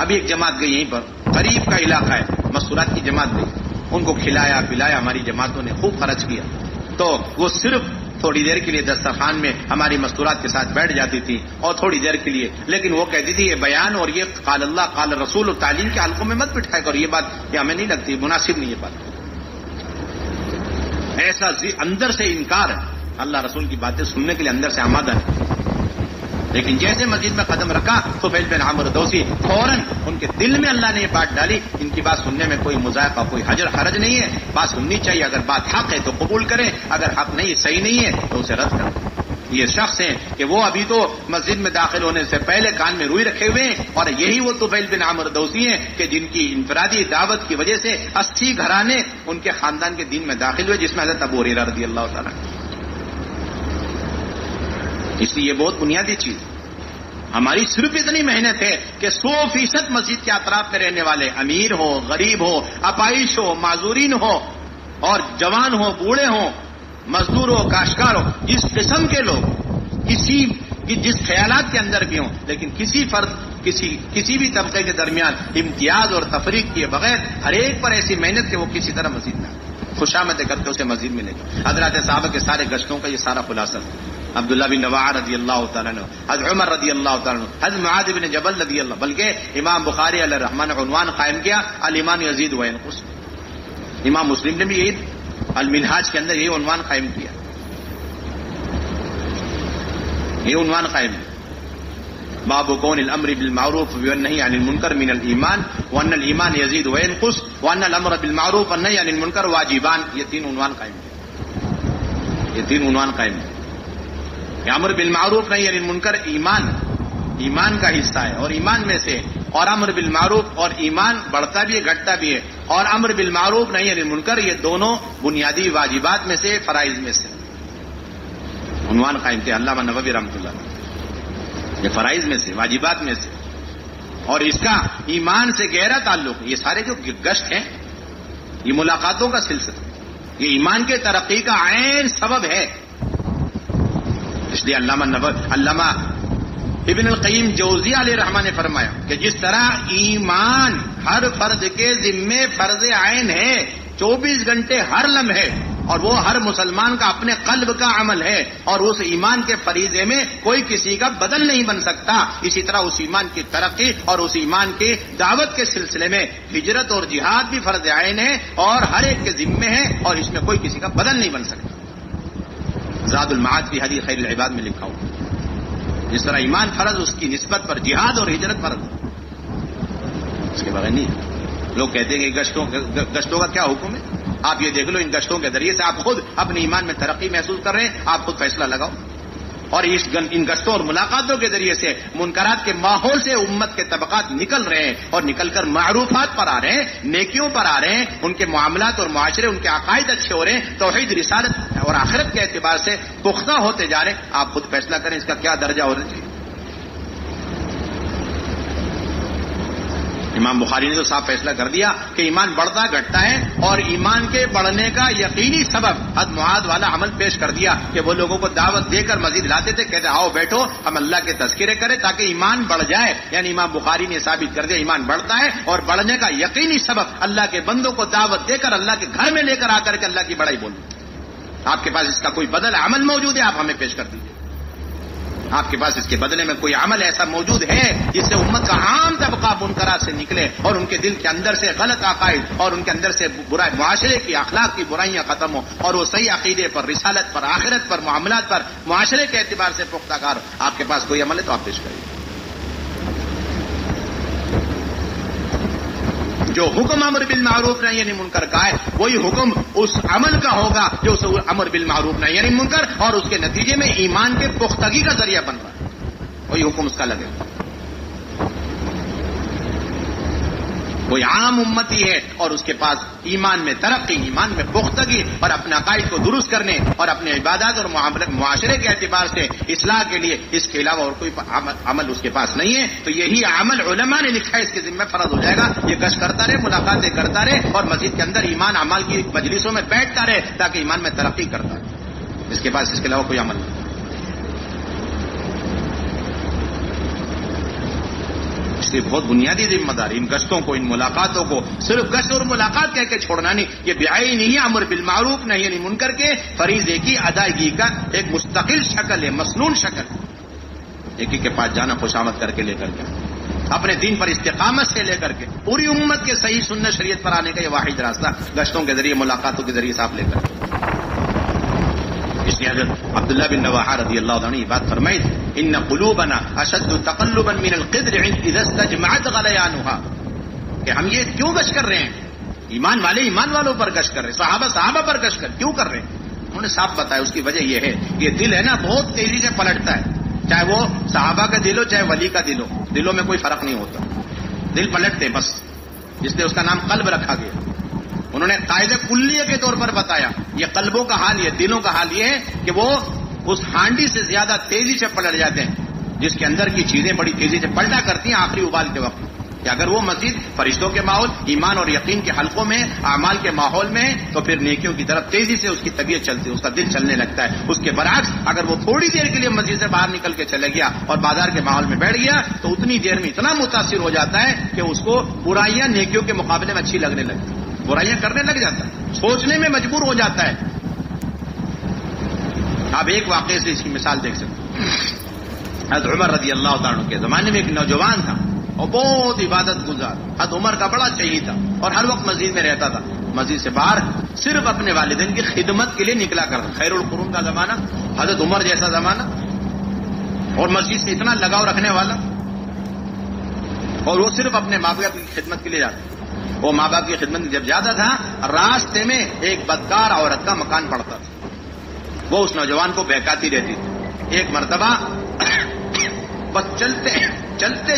ابھی ایک جماعت گئی یہیں پر، غریب کا علاقہ ہے، مستورات کی جماعت گئی، ان کو کھلایا پلایا ہماری جماعتوں نے، خوب خرچ کیا، تو وہ صرف تھوڑی دیر کے لیے دسترخوان میں ہماری مستورات کے ساتھ بیٹھ جاتی تھی، اور تھوڑی دیر کے لیے، لیکن وہ کہتی تھی یہ بیان اور یہ قال اللہ قال رسول اور تعلیم کے حلقوں میں مت بٹھائے کرو، یہ بات یہ ہمیں نہیں لگتی، مناسب نہیں یہ بات۔ ایسا اندر سے انکار ہے، اللہ رسول کی باتیں سننے کے لیے اندر سے آمادہ ہے، لیکن جیسے مسجد میں قدم رکھا تو طفیل بن عمرو دوسی فوراً ان کے دل میں اللہ نے یہ بات ڈالی، ان کی بات سننے میں کوئی مذائقہ، کوئی حرج نہیں ہے، بات سننی چاہیے، اگر بات حق ہے تو قبول کریں، اگر حق نہیں صحیح نہیں ہے تو اسے رد کریں۔ یہ شخص ہیں کہ وہ ابھی تو مسجد میں داخل ہونے سے پہلے کان میں روئی رکھے ہوئے ہیں، اور یہی وہ طفیل بن عمرو دوسی ہیں کہ جن کی انفرادی دعوت کی وجہ سے 80 گھرانے ان کے خاندان کے دین میں داخل ہوئے، جس میں حضرت ابو ہریرہ رضی اللہ تعالیٰ۔ اس لیے یہ بہت بنیادی چیز ہے۔ ہماری صرف اتنی محنت ہے کہ 100% مسجد کے اطراف میں رہنے والے، امیر ہو، غریب ہو، اپائش ہو، معذورین ہو، اور جوان ہو، بوڑھے ہوں، مزدور ہو، کاشتکار ہو، جس قسم کے لوگ جس خیالات کے اندر بھی ہوں، لیکن کسی فرد کسی بھی طبقے کے درمیان امتیاز اور تفریق کیے بغیر ہر ایک پر ایسی محنت کہ وہ کسی طرح مسجد میں خوشامدیں کر کے اسے مسجد میں لے گئے۔ حضرات صحابہ کے سارے گشتوں کا یہ سارا خلاصہ ہے۔ عبداللہ بن رواحہ رضی اللہ تعالیٰ عنہ، حضرت عمر رضی اللہ تعالیٰ عنہ، حضرت معاذ بن جبل رضی اللہ، بلکہ امام بخاری علیہ الرحمن عنوان قائم کیا الایمان یزید و ینقص۔ امام مسلم نے بھی یہی المنہاج کے اندر یہی عنوان قائم کیا، یہ عنوان قائم ہے، باب کون الامر بالمعروف والنہی عن المنکر من الایمان وان الایمان یزید و ینقص وان الامر بالمعروف والنہی عن المنکر واجبان۔ یہ تین عنوان قائم ہے، امر بالمعروف نہیں عن المنکر ایمان کا حصہ ہے، اور ایمان میں سے، اور امر بالمعروف اور ایمان بڑھتا بھی ہے گھٹتا بھی ہے، اور امر بالمعروف نہیں عن المنکر یہ دونوں بنیادی واجبات میں سے، فرائض میں سے عنوان قائم کیا علامہ نووی رحمۃ اللہ علیہ، یہ فرائض میں سے، واجبات میں سے، اور اس کا ایمان سے گہرا تعلق۔ یہ سارے جو گشت ہیں یہ ملاقاتوں کا سلسلہ، یہ ایمان کے ترقی کا عین سبب ہے۔ اس لیے علامہ ابن القیم جوزی علیہ رحمہ نے فرمایا کہ جس طرح ایمان ہر فرد کے ذمے فرض عین ہے، 24 گھنٹے ہر لمحے، اور وہ ہر مسلمان کا اپنے قلب کا عمل ہے، اور اس ایمان کے فریضے میں کوئی کسی کا بدل نہیں بن سکتا، اسی طرح اس ایمان کی ترقی اور اس ایمان کی دعوت کے سلسلے میں ہجرت اور جہاد بھی فرض عین ہے اور ہر ایک کے ذمے ہے، اور اس میں کوئی کسی کا بدل نہیں بن سکتا۔ زاد المعاد فی حدیث خیر العباد میں لکھا ہوا، جس طرح ایمان فرض اس کی نسبت پر جہاد اور ہجرت فرض، اس کے بغیر نہیں۔ لوگ کہتے ہیں کہ گشتوں کا کیا حکم ہے؟ آپ یہ دیکھ لو، ان گشتوں کے ذریعے سے آپ خود اپنے ایمان میں ترقی محسوس کر رہے ہیں، آپ خود فیصلہ لگاؤ، اور ان گشتوں اور ملاقاتوں کے ذریعے سے منکرات کے ماحول سے امت کے طبقات نکل رہے ہیں، اور نکل کر معروفات پر آ رہے ہیں، نیکیوں پر آ رہے ہیں، ان کے معاملات اور معاشرے، ان کے عقائد اچھے ہو رہے ہیں، توحید رسالت اور آخرت کے اعتبار سے پختہ ہوتے جا رہے ہیں۔ آپ خود فیصلہ کریں اس کا کیا درجہ ہونا چاہیے۔ امام بخاری نے تو صاف فیصلہ کر دیا کہ ایمان بڑھتا گھٹتا ہے، اور ایمان کے بڑھنے کا یقینی سبب حد معاد والا عمل پیش کر دیا کہ وہ لوگوں کو دعوت دے کر مزید لاتے تھے، کہتے آؤ بیٹھو ہم اللہ کے تذکرے کریں تاکہ ایمان بڑھ جائے. یعنی امام بخاری نے ثابت کر دیا ایمان بڑھتا ہے، اور بڑھنے کا یقینی سبب اللہ کے بندوں کو دعوت دے کر اللہ کے گھر میں لے کر آ کر کے اللہ کی بڑائی بولو. آپ کے پاس اس کا کوئی بدل عمل موجود ہے، آپ ہمیں پیش کر دیجیے. آپ کے پاس اس کے بدلے میں کوئی عمل ایسا موجود ہے جس سے امت کا عام طبقہ منکرات سے نکلے اور ان کے دل کے اندر سے غلط عقائد اور ان کے اندر سے برا معاشرے کی اخلاق کی برائیاں ختم ہو اور وہ صحیح عقیدے پر، رسالت پر، آخرت پر، معاملات پر، معاشرے کے اعتبار سے پختہ کار. آپ کے پاس کوئی عمل ہے تو آپ پیش کریے. جو حکم امر بالمعروف نہی عن المنکر کا ہے وہی حکم اس عمل کا ہوگا جو امر بالمعروف نہی عن المنکر اور اس کے نتیجے میں ایمان کے پختگی کا ذریعہ بن رہا ہے، وہی حکم اس کا لگے. کوئی عام امتی ہے اور اس کے پاس ایمان میں ترقی، ایمان میں پختگی اور اپنے عقائد کو درست کرنے اور اپنے عبادات اور معاشرے کے اعتبار سے اصلاح کے لیے اس کے علاوہ اور کوئی عمل اس کے پاس نہیں ہے، تو یہی عمل علماء نے لکھا ہے اس کے ذمہ فرض ہو جائے گا. یہ گشت کرتا رہے، ملاقاتیں کرتا رہے اور مسجد کے اندر ایمان اعمال کی مجلسوں میں بیٹھتا رہے تاکہ ایمان میں ترقی کرتا رہے. اس کے پاس اس کے علاوہ کوئی عمل نہیں. اس لیے بہت بنیادی ذمہ داری ان گشتوں کو، ان ملاقاتوں کو صرف گشت اور ملاقات کہہ کے چھوڑنا نہیں، یہ بعینہ امر بالمعروف نہی عن المنکر کے فریضے کی ادائیگی کا ایک مستقل شکل ہے، مسنون شکل. ایک کے پاس جانا خوشامد کر کے لے کر کے، اپنے دین پر استقامت سے لے کر کے پوری امت کے صحیح سنت شریعت پر آنے کا یہ واحد راستہ گشتوں کے ذریعے، ملاقاتوں کے ذریعے صاف لے کر کے. اس لیے حضرت عبداللہ بن رواحہ رضی اللہ عنہ یہ بات فرمائی ان قلوبنا اشد تقلبا من القدر اذا استجمعت غلیانها کہ ہم یہ کیوں گشت کر رہے ہیں؟ ایمان والے ایمان والوں پر گشت کر رہے ہیں، صحابہ پر گشت کر کیوں کر رہے ہیں؟ انہوں نے صاف بتایا اس کی وجہ یہ ہے یہ دل ہے نا بہت تیزی سے پلٹتا ہے، چاہے وہ صحابہ کا دل ہو چاہے ولی کا دل ہو، دلوں میں کوئی فرق نہیں ہوتا، دل پلٹتے بس، اس لیے اس کا نام قلب رکھا گیا. انہوں نے قاعدہ کلیہ کے طور پر بتایا یہ قلبوں کا حال، یہ دلوں کا حال یہ ہے کہ وہ اس ہانڈی سے زیادہ تیزی سے پلٹ جاتے ہیں جس کے اندر کی چیزیں بڑی تیزی سے پلٹا کرتی ہیں آخری ابال کے وقت. کہ اگر وہ مزید فرشتوں کے ماحول، ایمان اور یقین کے حلقوں میں، اعمال کے ماحول میں، تو پھر نیکیوں کی طرف تیزی سے اس کی طبیعت چلتی ہے، اس کا دل چلنے لگتا ہے. اس کے برعکس اگر وہ تھوڑی دیر کے لیے مسجد سے باہر نکل کے چلے گیا اور بازار کے ماحول میں بیٹھ گیا تو اتنی دیر میں اتنا متاثر ہو جاتا ہے کہ اس کو برائیاں نیکیوں کے مقابلے میں اچھی لگنے لگتی، برائیاں کرنے لگ جاتا ہے، سوچنے میں مجبور ہو جاتا ہے. آپ ایک واقعے سے اس کی مثال دیکھ سکتے ہیں. حضرت عمر رضی اللہ تعالیٰ عنہ کے زمانے میں ایک نوجوان تھا اور بہت عبادت گزار، حضرت عمر کا بڑا چہی تھا اور ہر وقت مسجد میں رہتا تھا. مسجد سے باہر صرف اپنے والدین کی خدمت کے لیے نکلا کرتا. خیر القرون کا زمانہ، حضرت عمر جیسا زمانہ، اور مسجد سے اتنا لگاؤ رکھنے والا، اور وہ صرف اپنے ماں باپ کی خدمت کے لیے جاتا. وہ ماں باپ کی خدمت میں جب جاتا تھا راستے میں ایک بدکار عورت کا مکان پڑتا تھا، وہ اس نوجوان کو بہکاتی رہتی تھی. ایک مرتبہ بس چلتے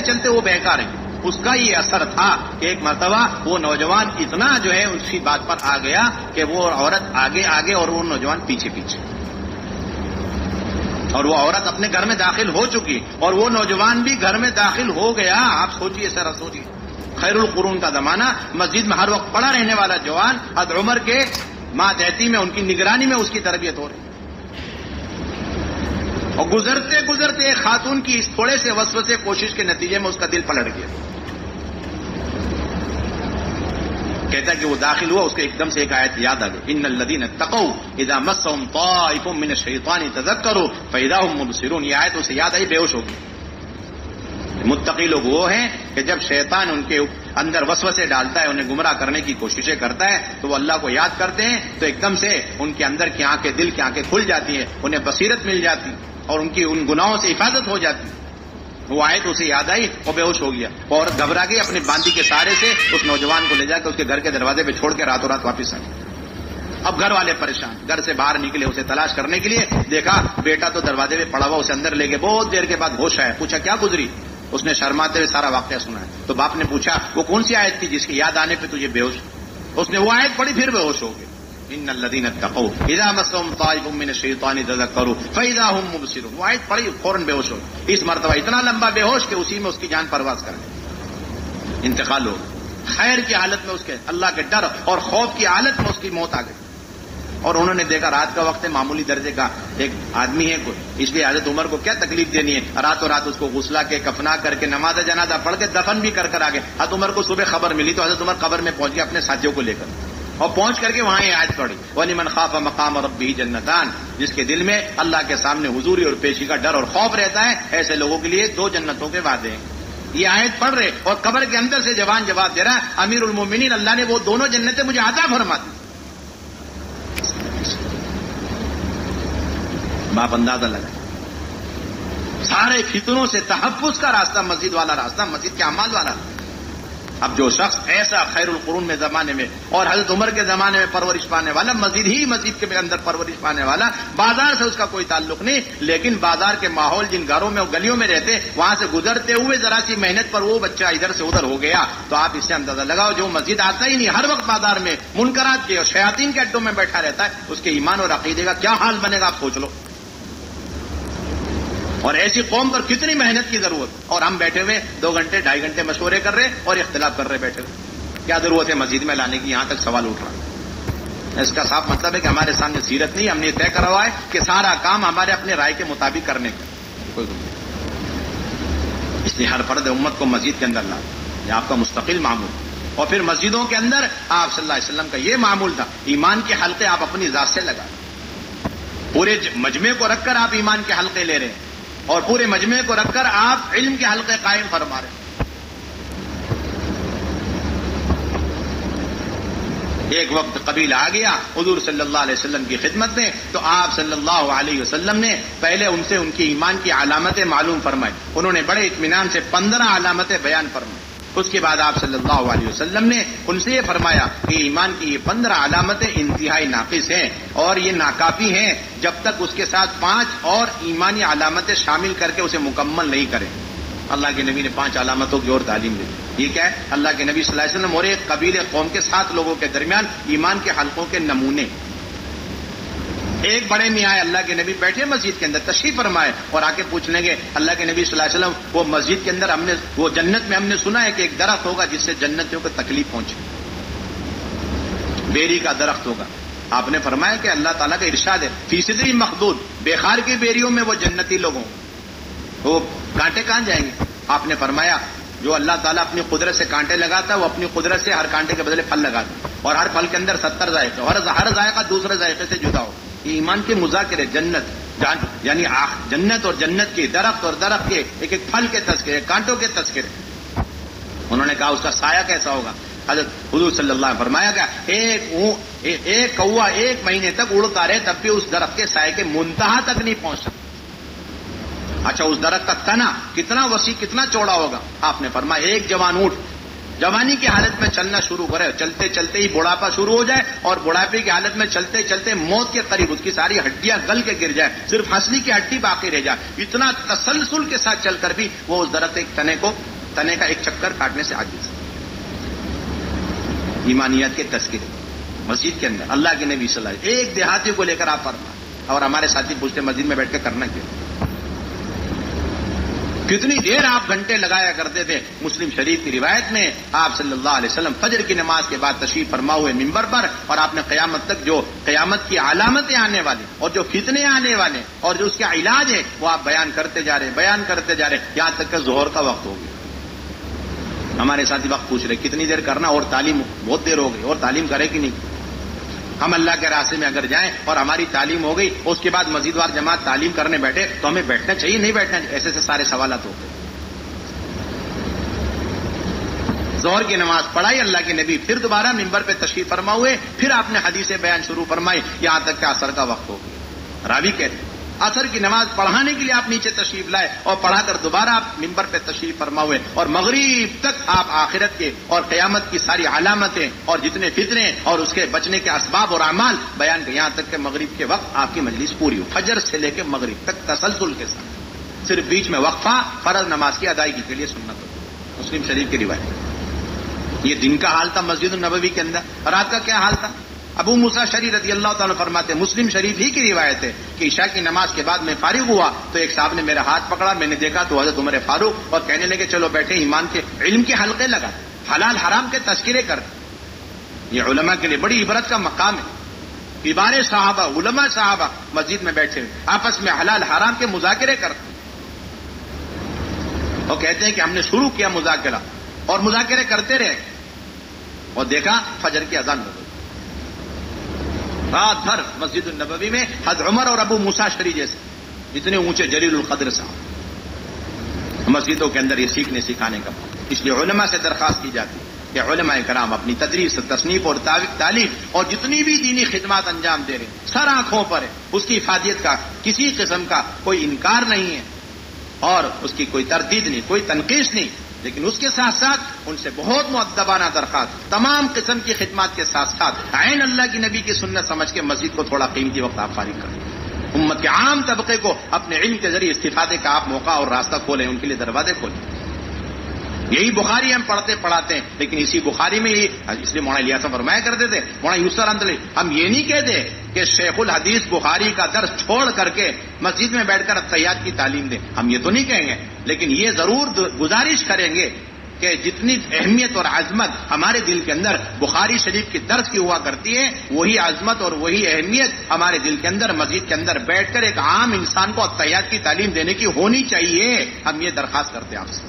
چلتے وہ بہکا رہی. اس کا یہ اثر تھا کہ ایک مرتبہ وہ نوجوان اتنا جو ہے اس کی بات پر آ گیا کہ وہ عورت آگے آگے اور وہ نوجوان پیچھے پیچھے، اور وہ عورت اپنے گھر میں داخل ہو چکی اور وہ نوجوان بھی گھر میں داخل ہو گیا. آپ سوچئے سر، سوچئے خیر القرون کا زمانہ، مسجد میں ہر وقت پڑا رہنے والا جوان، حضرت عمر کے ماتحتی میں ان کی نگرانی میں اس کی تربیت ہو رہی. اور گزرتے گزرتے ایک خاتون کی اس تھوڑے سے وسوسے کوشش کے نتیجے میں اس کا دل پلٹ گیا. کہتا ہے کہ وہ داخل ہوا، اس کو ایک دم سے ایک آیت یاد آ گئی، ان الذین اتقوا اذا مسهم طائف من الشیطان تذکروا فاذا هم مبصرون. یہ آیت اسے یاد آئی، بے ہوش ہو گئی. متقی لوگ وہ ہیں کہ جب شیطان ان کے اندر وسوسے ڈالتا ہے، انہیں گمراہ کرنے کی کوششیں کرتا ہے، تو وہ اللہ کو یاد کرتے ہیں تو ایک دم سے ان کے اندر کی آنکھیں، دل کی آنکھیں کھل جاتی ہیں، انہیں بصیرت مل جاتی اور ان کی ان گناہوں سے حفاظت ہو جاتی. وہ آئے تو اسے یاد آئی اور بے ہوش ہو گیا اور گھبرا گئی. اپنے باندی کے سہارے سے اس نوجوان کو لے جا کے اس کے گھر کے دروازے پہ چھوڑ کے راتوں رات واپس آ گئے. اب گھر والے پریشان، گھر سے باہر نکلے اسے تلاش کرنے کے لیے. دیکھا بیٹا تو دروازے پہ پڑا ہوا، اسے اندر لے گئے. بہت دیر کے بعد ہوش آیا، پوچھا کیا گزری؟ اس نے شرماتے ہوئے سارا واقعہ سنا ہے. تو باپ نے پوچھا وہ کون سی آیت تھی جس کی یاد آنے پہ تجھے بے ہوش؟ اس نے وہ آیت پڑھی، پھر بے ہوش ہو گئے. ان الذین اتقوا اذا مسهم طائف من الشیطان تذکروا فاذا هم مبصرون. وہ آیت پڑھی، فوراً بے ہوش ہو گئے. اس مرتبہ اتنا لمبا بے ہوش کہ اسی میں اس کی جان پرواز کر گئی. انتقال ہو. خیر کی حالت میں اس کے اللہ کے ڈر اور خوف کی حالت میں اس کی موت آ گئی. اور انہوں نے دیکھا رات کا وقت ہے, معمولی درجے کا ایک آدمی ہے, اس لیے حضرت عمر کو کیا تکلیف دینی ہے, راتوں رات اس کو غسلا کے کفنا کر کے نماز جنازہ پڑھ کے دفن بھی کر آگے. حضرت عمر کو صبح خبر ملی تو حضرت عمر قبر میں پہنچ گئے اپنے ساتھیوں کو لے کر, اور پہنچ کر کے وہاں یہ آیت پڑھی وَلِمَنْ خَافَ مَقَامَ رَبِّهِ جَنَّتَانِ, جس کے دل میں اللہ کے سامنے حضوری اور پیشی کا ڈر اور خوف رہتا ہے, ایسے لوگوں کے لیے 2 جنتوں کے وعدے ہیں. یہ آیت پڑھ رہے اور قبر کے اندر سے جوان جواب دے رہا ہے, امیر المومنین اللہ نے وہ 2 جنتیں مجھے عطا فرما دی. باپ اندازہ لگا, سارے فتنوں سے تحفظ کا راستہ مسجد والا راستہ, مسجد کے اعمال والا. اب جو شخص ایسا خیر القرون میں زمانے میں اور حضرت عمر کے زمانے میں پرورش پانے والا, مسجد کے اندر پرورش پانے والا, بازار سے اس کا کوئی تعلق نہیں, لیکن بازار کے ماحول جن گھروں میں اور گلیوں میں رہتے وہاں سے گزرتے ہوئے ذرا سی محنت پر وہ بچہ ادھر سے ادھر ہو گیا, تو آپ اس سے اندازہ لگاؤ جو مسجد آتا ہی نہیں, ہر وقت بازار میں منکرات کے اور شیاطین کے اڈوں میں بیٹھا رہتا ہے, اس کے ایمان اور عقیدے کا کیا حال بنے گا آپ سوچ لو. اور ایسی قوم پر کتنی محنت کی ضرورت, اور ہم بیٹھے ہوئے 2 گھنٹے 2.5 گھنٹے مشورے کر رہے اور اختلاف کر رہے بیٹھے ہوئے. کیا ضرورت ہے مسجد میں لانے کی, یہاں تک سوال اٹھ رہا. اس کا صاف مطلب ہے کہ ہمارے سامنے سیرت نہیں, ہم نے طے کرا ہوا ہے کہ سارا کام ہمارے اپنے رائے کے مطابق کرنے کا. اس لیے ہر فرد امت کو مسجد کے اندر لا, یہ آپ کا مستقل معمول. اور پھر مسجدوں کے اندر آپ صلی اللہ علیہ وسلم کا یہ معمول تھا, ایمان کے حلقے آپ اپنی ذات سے لگا, پورے مجمع کو رکھ کر آپ ایمان کے حلقے لے رہے ہیں, اور پورے مجمع کو رکھ کر آپ علم کے حلقے قائم فرما رہے ہیں. ایک وقت قبیلہ آ گیا حضور صلی اللہ علیہ وسلم کی خدمت میں, تو آپ صلی اللہ علیہ وسلم نے پہلے ان سے ان کی ایمان کی علامتیں معلوم فرمائی. انہوں نے بڑے اطمینان سے 15 علامتیں بیان فرمائی. اس کے بعد آپ صلی اللہ علیہ وسلم نے ان سے یہ فرمایا کہ ایمان کی یہ 15 علامتیں انتہائی ناقص ہیں اور یہ ناکافی ہیں جب تک اس کے ساتھ 5 اور ایمانی علامتیں شامل کر کے اسے مکمل نہیں کریں. اللہ کے نبی نے 5 علامتوں کی اور تعلیم دی. یہ کیا ہے؟ اللہ کے نبی صلی اللہ علیہ وسلم اور ایک قبیلے قوم کے 7 لوگوں کے درمیان ایمان کے حلقوں کے نمونے. ایک بڑے میاں اللہ کے نبی بیٹھے مسجد کے اندر تشریف فرمائے اور آ کے پوچھ لیں گے اللہ کے نبی صلی اللہ علیہ وسلم, وہ مسجد کے اندر وہ جنت میں ہم نے سنا ہے کہ ایک درخت ہوگا جس سے جنتیوں کو تکلیف پہنچے, بیری کا درخت ہوگا. آپ نے فرمایا کہ اللہ تعالیٰ کا ارشاد ہے فی صدری مخدود, بےخار کی بیریوں میں وہ جنتی لوگوں, وہ کانٹے کہاں جائیں گے. آپ نے فرمایا جو اللہ تعالیٰ اپنی قدرت سے کانٹے لگاتا ہے وہ اپنی قدرت سے ہر کانٹے کے بدلے پھل لگاتا ہے, اور ہر پھل کے اندر 70 ذائقے, اور ہر ذائقہ دوسرے ذائقے سے جدا ہو. یہ ایمان کے مذاکرے, جنت یعنی جنت اور جنت کے درخت اور درخت کے ایک ایک پھل کے تذکرے, کانٹوں کے تذکرے. انہوں نے کہا اس کا سایہ کیسا ہوگا. حضرت حضور صلی اللہ علیہ وسلم فرمایا کہ ایک کوا 1 مہینے تک اڑتا رہے تب بھی اس درخت کے سائے کے منتہا تک نہیں پہنچ سکتا. اچھا اس درخت کا تنا کتنا وسیع کتنا چوڑا ہوگا. آپ نے فرمایا ایک جوان اونٹ جوانی کی حالت میں چلنا شروع کرے, چلتے چلتے ہی بڑھاپا شروع ہو جائے اور بڑھاپے کی حالت میں چلتے چلتے موت کے قریب اس کی ساری ہڈیاں گل کے گر جائے, صرف ہنسلی کی ہڈی باقی رہ جائے. اتنا تسلسل کے ساتھ چل کر بھی وہ اس درخت تنے کا ایک چکر کاٹنے سے عاجز. ایمانیات کے تذکرے مسجد کے اندر اللہ کے نبی صلی اللہ علیہ وسلم. ایک دیہاتی کو لے کر آپ فرمائیں, اور ہمارے ساتھی پوچھتے مسجد میں بیٹھ کے کرنا کیا, کتنی دیر آپ گھنٹے لگایا کرتے تھے. مسلم شریف کی روایت میں آپ صلی اللہ علیہ وسلم فجر کی نماز کے بعد تشریف فرما ہوئے ممبر پر, اور آپ نے قیامت تک جو قیامت کی علامتیں آنے والی اور جو فتنے آنے والے اور جو اس کا علاج ہے وہ آپ بیان کرتے جا رہے یہاں تک کہ ظہر کا وقت ہو گیا. ہمارے ساتھی وقت پوچھ رہے کتنی دیر کرنا, اور تعلیم بہت دیر ہو گئی, اور تعلیم کرے کہ نہیں. ہم اللہ کے راستے میں اگر جائیں اور ہماری تعلیم ہو گئی, اس کے بعد مسجد وار جماعت تعلیم کرنے بیٹھے تو ہمیں بیٹھنا چاہیے نہیں بیٹھنا چاہیے, ایسے سارے سوالات ہو گئے. ظہر کی نماز پڑھائی, اللہ کے نبی پھر دوبارہ ممبر پہ تشریف فرما ہوئے, پھر آپ نے حدیث بیان شروع فرمائی یہاں تک کہ عصر کا وقت ہو گیا. راوی کہتے عصر کی نماز پڑھانے کے لیے آپ نیچے تشریف لائے اور پڑھا کر دوبارہ آپ ممبر پہ تشریف فرما ہوئے, اور مغرب تک آپ آخرت کے اور قیامت کی ساری علامتیں اور جتنے فتنے اور اس کے بچنے کے اسباب اور اعمال بیان کر, یہاں تک کہ مغرب کے وقت آپ کی مجلس پوری ہو, فجر سے لے کے مغرب تک تسلسل کے ساتھ, صرف بیچ میں وقفہ فرض نماز کی ادائیگی کے لیے سنت ہو. مسلم شریف کی روایت. یہ دن کا حال تھا مسجد النبوی کے اندر. رات کا کیا حال تھا؟ ابو موسیٰ اشعری رضی اللہ تعالیٰ فرماتے ہیں، مسلم شریف ہی کی روایت ہے کہ عشاء کی نماز کے بعد میں فارغ ہوا تو ایک صاحب نے میرا ہاتھ پکڑا، میں نے دیکھا تو حضرت عمر فاروق، اور کہنے لگے چلو بیٹھے ایمان کے علم کے حلقے لگا، حلال حرام کے تذکرے کر. یہ علماء کے لیے بڑی عبرت کا مقام ہے. کبار صحابہ، علماء صحابہ مسجد میں بیٹھے آپس میں حلال حرام کے مذاکرے کرتے، اور کہتے ہیں کہ ہم نے شروع کیا مذاکرہ اور مذاکرے کرتے رہے اور دیکھا فجر کی اذان ہو گئی. رات بھر مسجد النبوی میں حضرت عمر اور ابو موسیٰ اشعری جیسے اتنے اونچے جلیل القدر صاحب مسجدوں کے اندر یہ سیکھنے سکھانے کا. اس لیے علماء سے درخواست کی جاتی ہے کہ علماء کرام اپنی تدریس، تصنیف اور تعلیم اور جتنی بھی دینی خدمات انجام دے رہے ہیں سر آنکھوں پر ہے، اس کی افادیت کا کسی قسم کا کوئی انکار نہیں ہے اور اس کی کوئی تردید نہیں، کوئی تنقیص نہیں، لیکن اس کے ساتھ ساتھ ان سے بہت مؤدبانہ درخواست، تمام قسم کی خدمات کے ساتھ ساتھ عین اللہ کی نبی کی سنت سمجھ کے مسجد کو تھوڑا قیمتی وقت آپ فارغ کریں. امت کے عام طبقے کو اپنے علم کے ذریعے استفادے کا آپ موقع اور راستہ کھولیں، ان کے لیے دروازے کھولیں. یہی بخاری ہم پڑھتے پڑھاتے ہیں، لیکن اسی بخاری میں اس لیے مولانا الیاس فرمایا کرتے تھے، مولانا یوسف رحمۃ ہم یہ نہیں کہتے کہ شیخ الحدیث بخاری کا درس چھوڑ کر کے مسجد میں بیٹھ کر اتحیات کی تعلیم دیں، ہم یہ تو نہیں کہیں گے، لیکن یہ ضرور گزارش کریں گے کہ جتنی اہمیت اور عظمت ہمارے دل کے اندر بخاری شریف کی درس کی ہوا کرتی ہے، وہی عظمت اور وہی اہمیت ہمارے دل کے اندر مسجد کے اندر بیٹھ کر ایک عام انسان کو اتحیات کی تعلیم دینے کی ہونی چاہیے. ہم یہ درخواست کرتے ہیں آپ سے،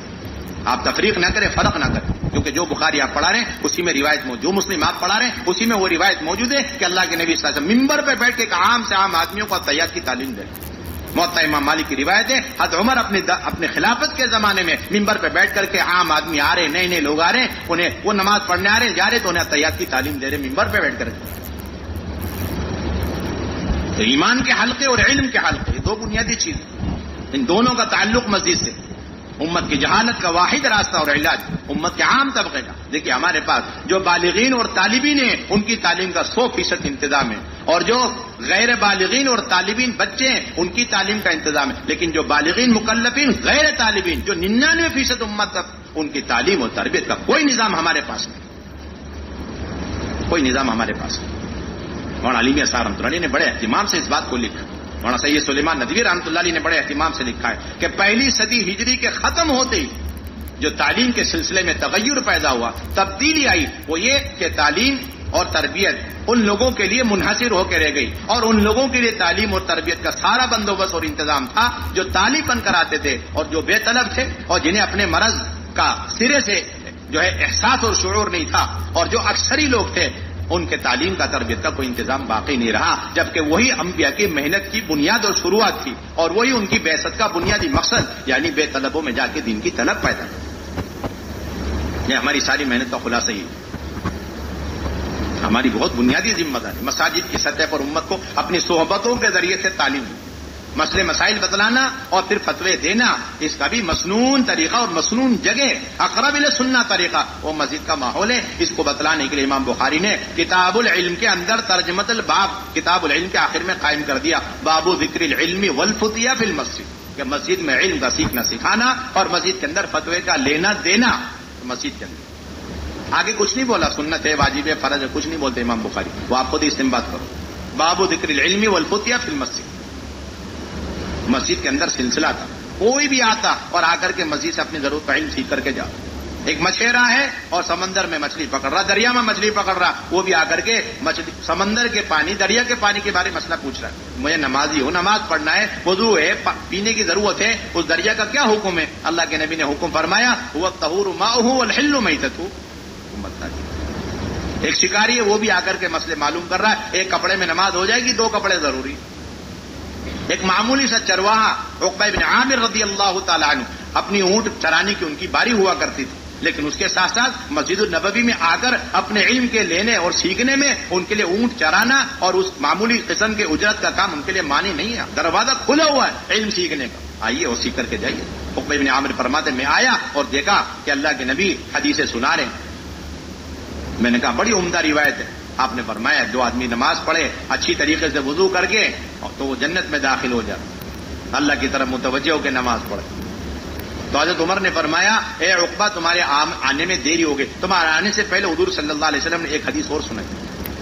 آپ تفریق نہ کریں، فرق نہ کریں، کیونکہ جو بخاری آپ پڑھا رہے ہیں اسی میں روایت موجود، جو مسلم آپ پڑھا رہے ہیں اسی میں وہ روایت موجود ہے کہ اللہ کے نبی صلی اللہ علیہ وسلم ممبر پہ بیٹھ کے ایک عام سے عام آدمیوں کو اتحیات کی تعلیم دیں. موطا امام مالک کی روایت ہے، حضرت عمر اپنے خلافت کے زمانے میں ممبر پہ بیٹھ کر کے عام آدمی آ رہے، نئے نئے لوگ آ رہے ہیں، انہیں وہ نماز پڑھنے آ رہے ہیں، جا رہے تو انہیں اتحیات کی تعلیم دے رہے ممبر پہ بیٹھ کر. تو ایمان کے حلقے اور علم کے حلقے یہ دو بنیادی چیزیں، ان دونوں کا تعلق مسجد سے. امت کی جہالت کا واحد راستہ اور علاج امت کے عام طبقے کا. دیکھیے ہمارے پاس جو بالغین اور طالبین ہیں ان کی تعلیم کا 100% انتظام ہے، اور جو غیر بالغین اور طالبین بچے ہیں ان کی تعلیم کا انتظام ہے، لیکن جو بالغین مکلفین غیر طالبین جو 99% امت کا ان کی تعلیم اور تربیت کا کوئی نظام ہمارے پاس نہیں، کوئی نظام ہمارے پاس نہیں. مولانا علی میاں صاحب رحمۃ اللہ علیہ نے بڑے اہتمام سے اس بات کو لکھا، مولانا سید سلیمان ندوی رحمۃ اللہ علیہ نے بڑے اہتمام سے لکھا ہے کہ پہلی صدی ہجری کے ختم ہوتے ہی جو تعلیم کے سلسلے میں تغیر پیدا ہوا، تبدیلی آئی، وہ یہ کہ تعلیم اور تربیت ان لوگوں کے لیے منحصر ہو کے رہ گئی، اور ان لوگوں کے لیے تعلیم اور تربیت کا سارا بندوبست اور انتظام تھا جو طالب بن کر آتے تھے اور جو بے طلب تھے اور جنہیں اپنے مرض کا سرے سے جو ہے احساس اور شعور نہیں تھا، اور جو اکثری لوگ تھے ان کے تعلیم کا تربیت کا کوئی انتظام باقی نہیں رہا، جبکہ وہی انبیاء کی محنت کی بنیاد اور شروعات تھی، اور وہی ان کی بعثت کا بنیادی مقصد یعنی بے طلبوں میں جا کے دین کی طلب پیدا کی. یہ ہماری ساری محنت کا خلاصہ ہی ہماری بہت بنیادی ذمہ داری مساجد کی سطح پر امت کو اپنی صحبتوں کے ذریعے سے تعلیم، مسئلے مسائل بتلانا اور پھر فتوے دینا، اس کا بھی مسنون طریقہ اور مسنون جگہ اقرب الی سنہ طریقہ وہ مسجد کا ماحول ہے. اس کو بتلانے کے لیے امام بخاری نے کتاب العلم کے اندر ترجمۃ الباب کتاب العلم کے آخر میں قائم کر دیا، باب ذکر العلم والفتیہ فی المسجد، کہ مسجد میں علم کا سیکھنا سکھانا اور مسجد کے اندر فتوے کا لینا دینا. مسجد کے اندر آگے کچھ نہیں بولا، سنت ہے، واجب ہے، فرض ہے، کچھ نہیں بولتے امام بخاری، وہ آپ خود استنباط کرو. باب ذکر العلم والفتیہ فی المسجد، مسجد کے اندر سلسلہ تھا، کوئی بھی آتا اور آ کر کے مسجد سے اپنی ضرورت کا علم سیکھ کر کے جاؤ. ایک مچھیرا ہے اور سمندر میں مچھلی پکڑ رہا، دریا میں مچھلی پکڑ رہا، وہ بھی آ کر کے مچھلی سمندر کے پانی دریا کے پانی کے بارے میں مسئلہ پوچھ رہا ہے. مجھے نمازی ہوں، نماز پڑھنا ہے، وضو ہے، پینے کی ضرورت ہے، اس دریا کا کیا حکم ہے؟ اللہ کے نبی نے حکم فرمایا هو الطهور ماؤه والحل میتته. ایک شکاری ہے وہ بھی آ کر کے مسئلے معلوم کر رہا ہے، ایک کپڑے میں نماز ہو جائے گی، دو کپڑے ضروری. ایک معمولی سا چرواہا عقبہ بن عامر رضی اللہ تعالیٰ عنہ، اپنی اونٹ چرانے کی ان کی باری ہوا کرتی تھی، لیکن اس کے ساتھ ساتھ مسجد النبوی میں آ کر اپنے علم کے لینے اور سیکھنے میں ان کے لیے اونٹ چرانا اور اس معمولی قسم کے اجرت کا کام ان کے لیے مانی نہیں ہے. دروازہ کھلا ہوا ہے علم سیکھنے کا، آئیے اور سیکھ کر کے جائیے. عقبہ بن عامر فرماتے میں آیا اور دیکھا کہ اللہ کے نبی حدیثیں سنا رہے ہیں. میں نے کہا بڑی عمدہ روایت ہے. آپ نے فرمایا جو آدمی نماز پڑھے اچھی طریقے سے وضو کر کے تو وہ جنت میں داخل ہو جائے، اللہ کی طرف متوجہ ہو کے نماز پڑھے. تو حضرت عمر نے فرمایا اے عقبہ تمہارے آنے میں دیری ہو گئی، تمہارے آنے سے پہلے حضور صلی اللہ علیہ وسلم نے ایک حدیث اور سنائی.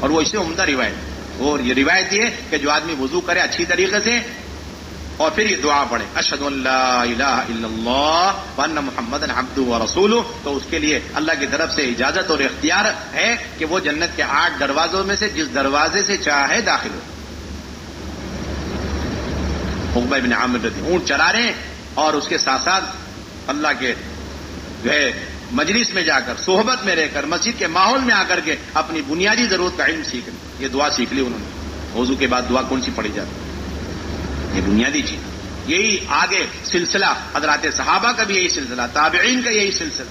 اور وہ اس سے عمدہ روایت ہے. اور یہ روایت یہ کہ جو آدمی وضو کرے اچھی طریقے سے اور پھر یہ دعا پڑھے اشہد ان لا الہ الا اللہ وان محمدا عبدہ ورسولہ، تو اس کے لیے اللہ کی طرف سے اجازت اور اختیار ہے کہ وہ جنت کے 8 دروازوں میں سے جس دروازے سے چاہے داخل ہو. عقبہ بن عامر اونٹ چرا رہے ہیں اور اس کے ساتھ ساتھ اللہ کے جو ہے مجلس میں جا کر، صحبت میں رہ کر، مسجد کے ماحول میں آ کر کے اپنی بنیادی ضرورت کا علم سیکھ لیا. یہ دعا سیکھ لی انہوں نے. وضو کے بعد دعا کون سی پڑھی جاتی؟ یہ بنیادی چیز. یہی آگے سلسلہ حضرات صحابہ کا بھی یہی سلسلہ، تابعین کا یہی سلسلہ،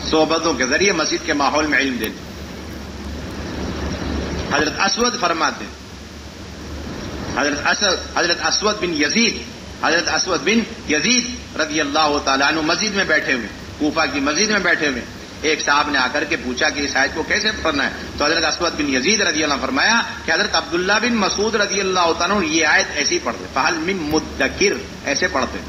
صحبتوں کے ذریعے مسجد کے ماحول میں علم دیتے. حضرت اسود فرماتے ہیں، حضرت اسود بن یزید رضی اللہ تعالیٰ عنہ مسجد میں بیٹھے ہوئے، کوفہ کی مسجد میں بیٹھے ہوئے. ایک صاحب نے آ کر کے پوچھا کہ اس آیت کو کیسے پڑھنا ہے، تو حضرت اسود بن یزید رضی اللہ عنہ فرمایا کہ حضرت عبداللہ بن مسعود رضی اللہ تعالیٰ عنہ یہ آیت ایسی پڑھتے، فہل من مدکر ایسے پڑھتے،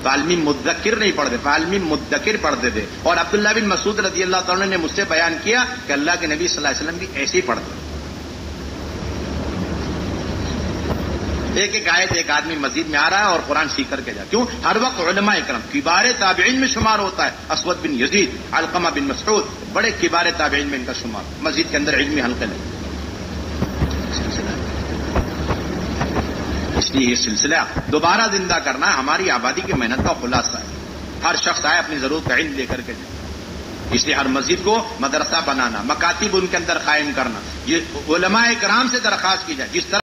فہل من مدکر نہیں پڑھتے، فہل من مدکر پڑھتے تھے. اور عبداللہ بن مسعود رضی اللہ تعالیٰ عنہ نے مجھ سے بیان کیا کہ اللہ کے نبی صلی اللہ علیہ وسلم بھی ایسے ہی پڑھتے. ایک ایک آیت ایک آدمی مسجد میں آ رہا ہے اور قرآن سیکھ کر کے جا. کیوں؟ ہر وقت علماء اکرام کبار تابعین میں شمار ہوتا ہے. اسود بن یزید، علقمہ بن مسعود بڑے کبار تابعین میں ان کا شمار. مسجد کے اندر علمی حلقے لگے. اس لیے یہ سلسلہ دوبارہ زندہ کرنا ہماری آبادی کی محنت کا خلاصہ ہے. ہر شخص آئے اپنی ضرورت کا علم لے کر کے جائے. اس لیے ہر مسجد کو مدرسہ بنانا، مکاتب ان کے اندر قائم کرنا، یہ علماء اکرام سے درخواست کی جائے. جس طرح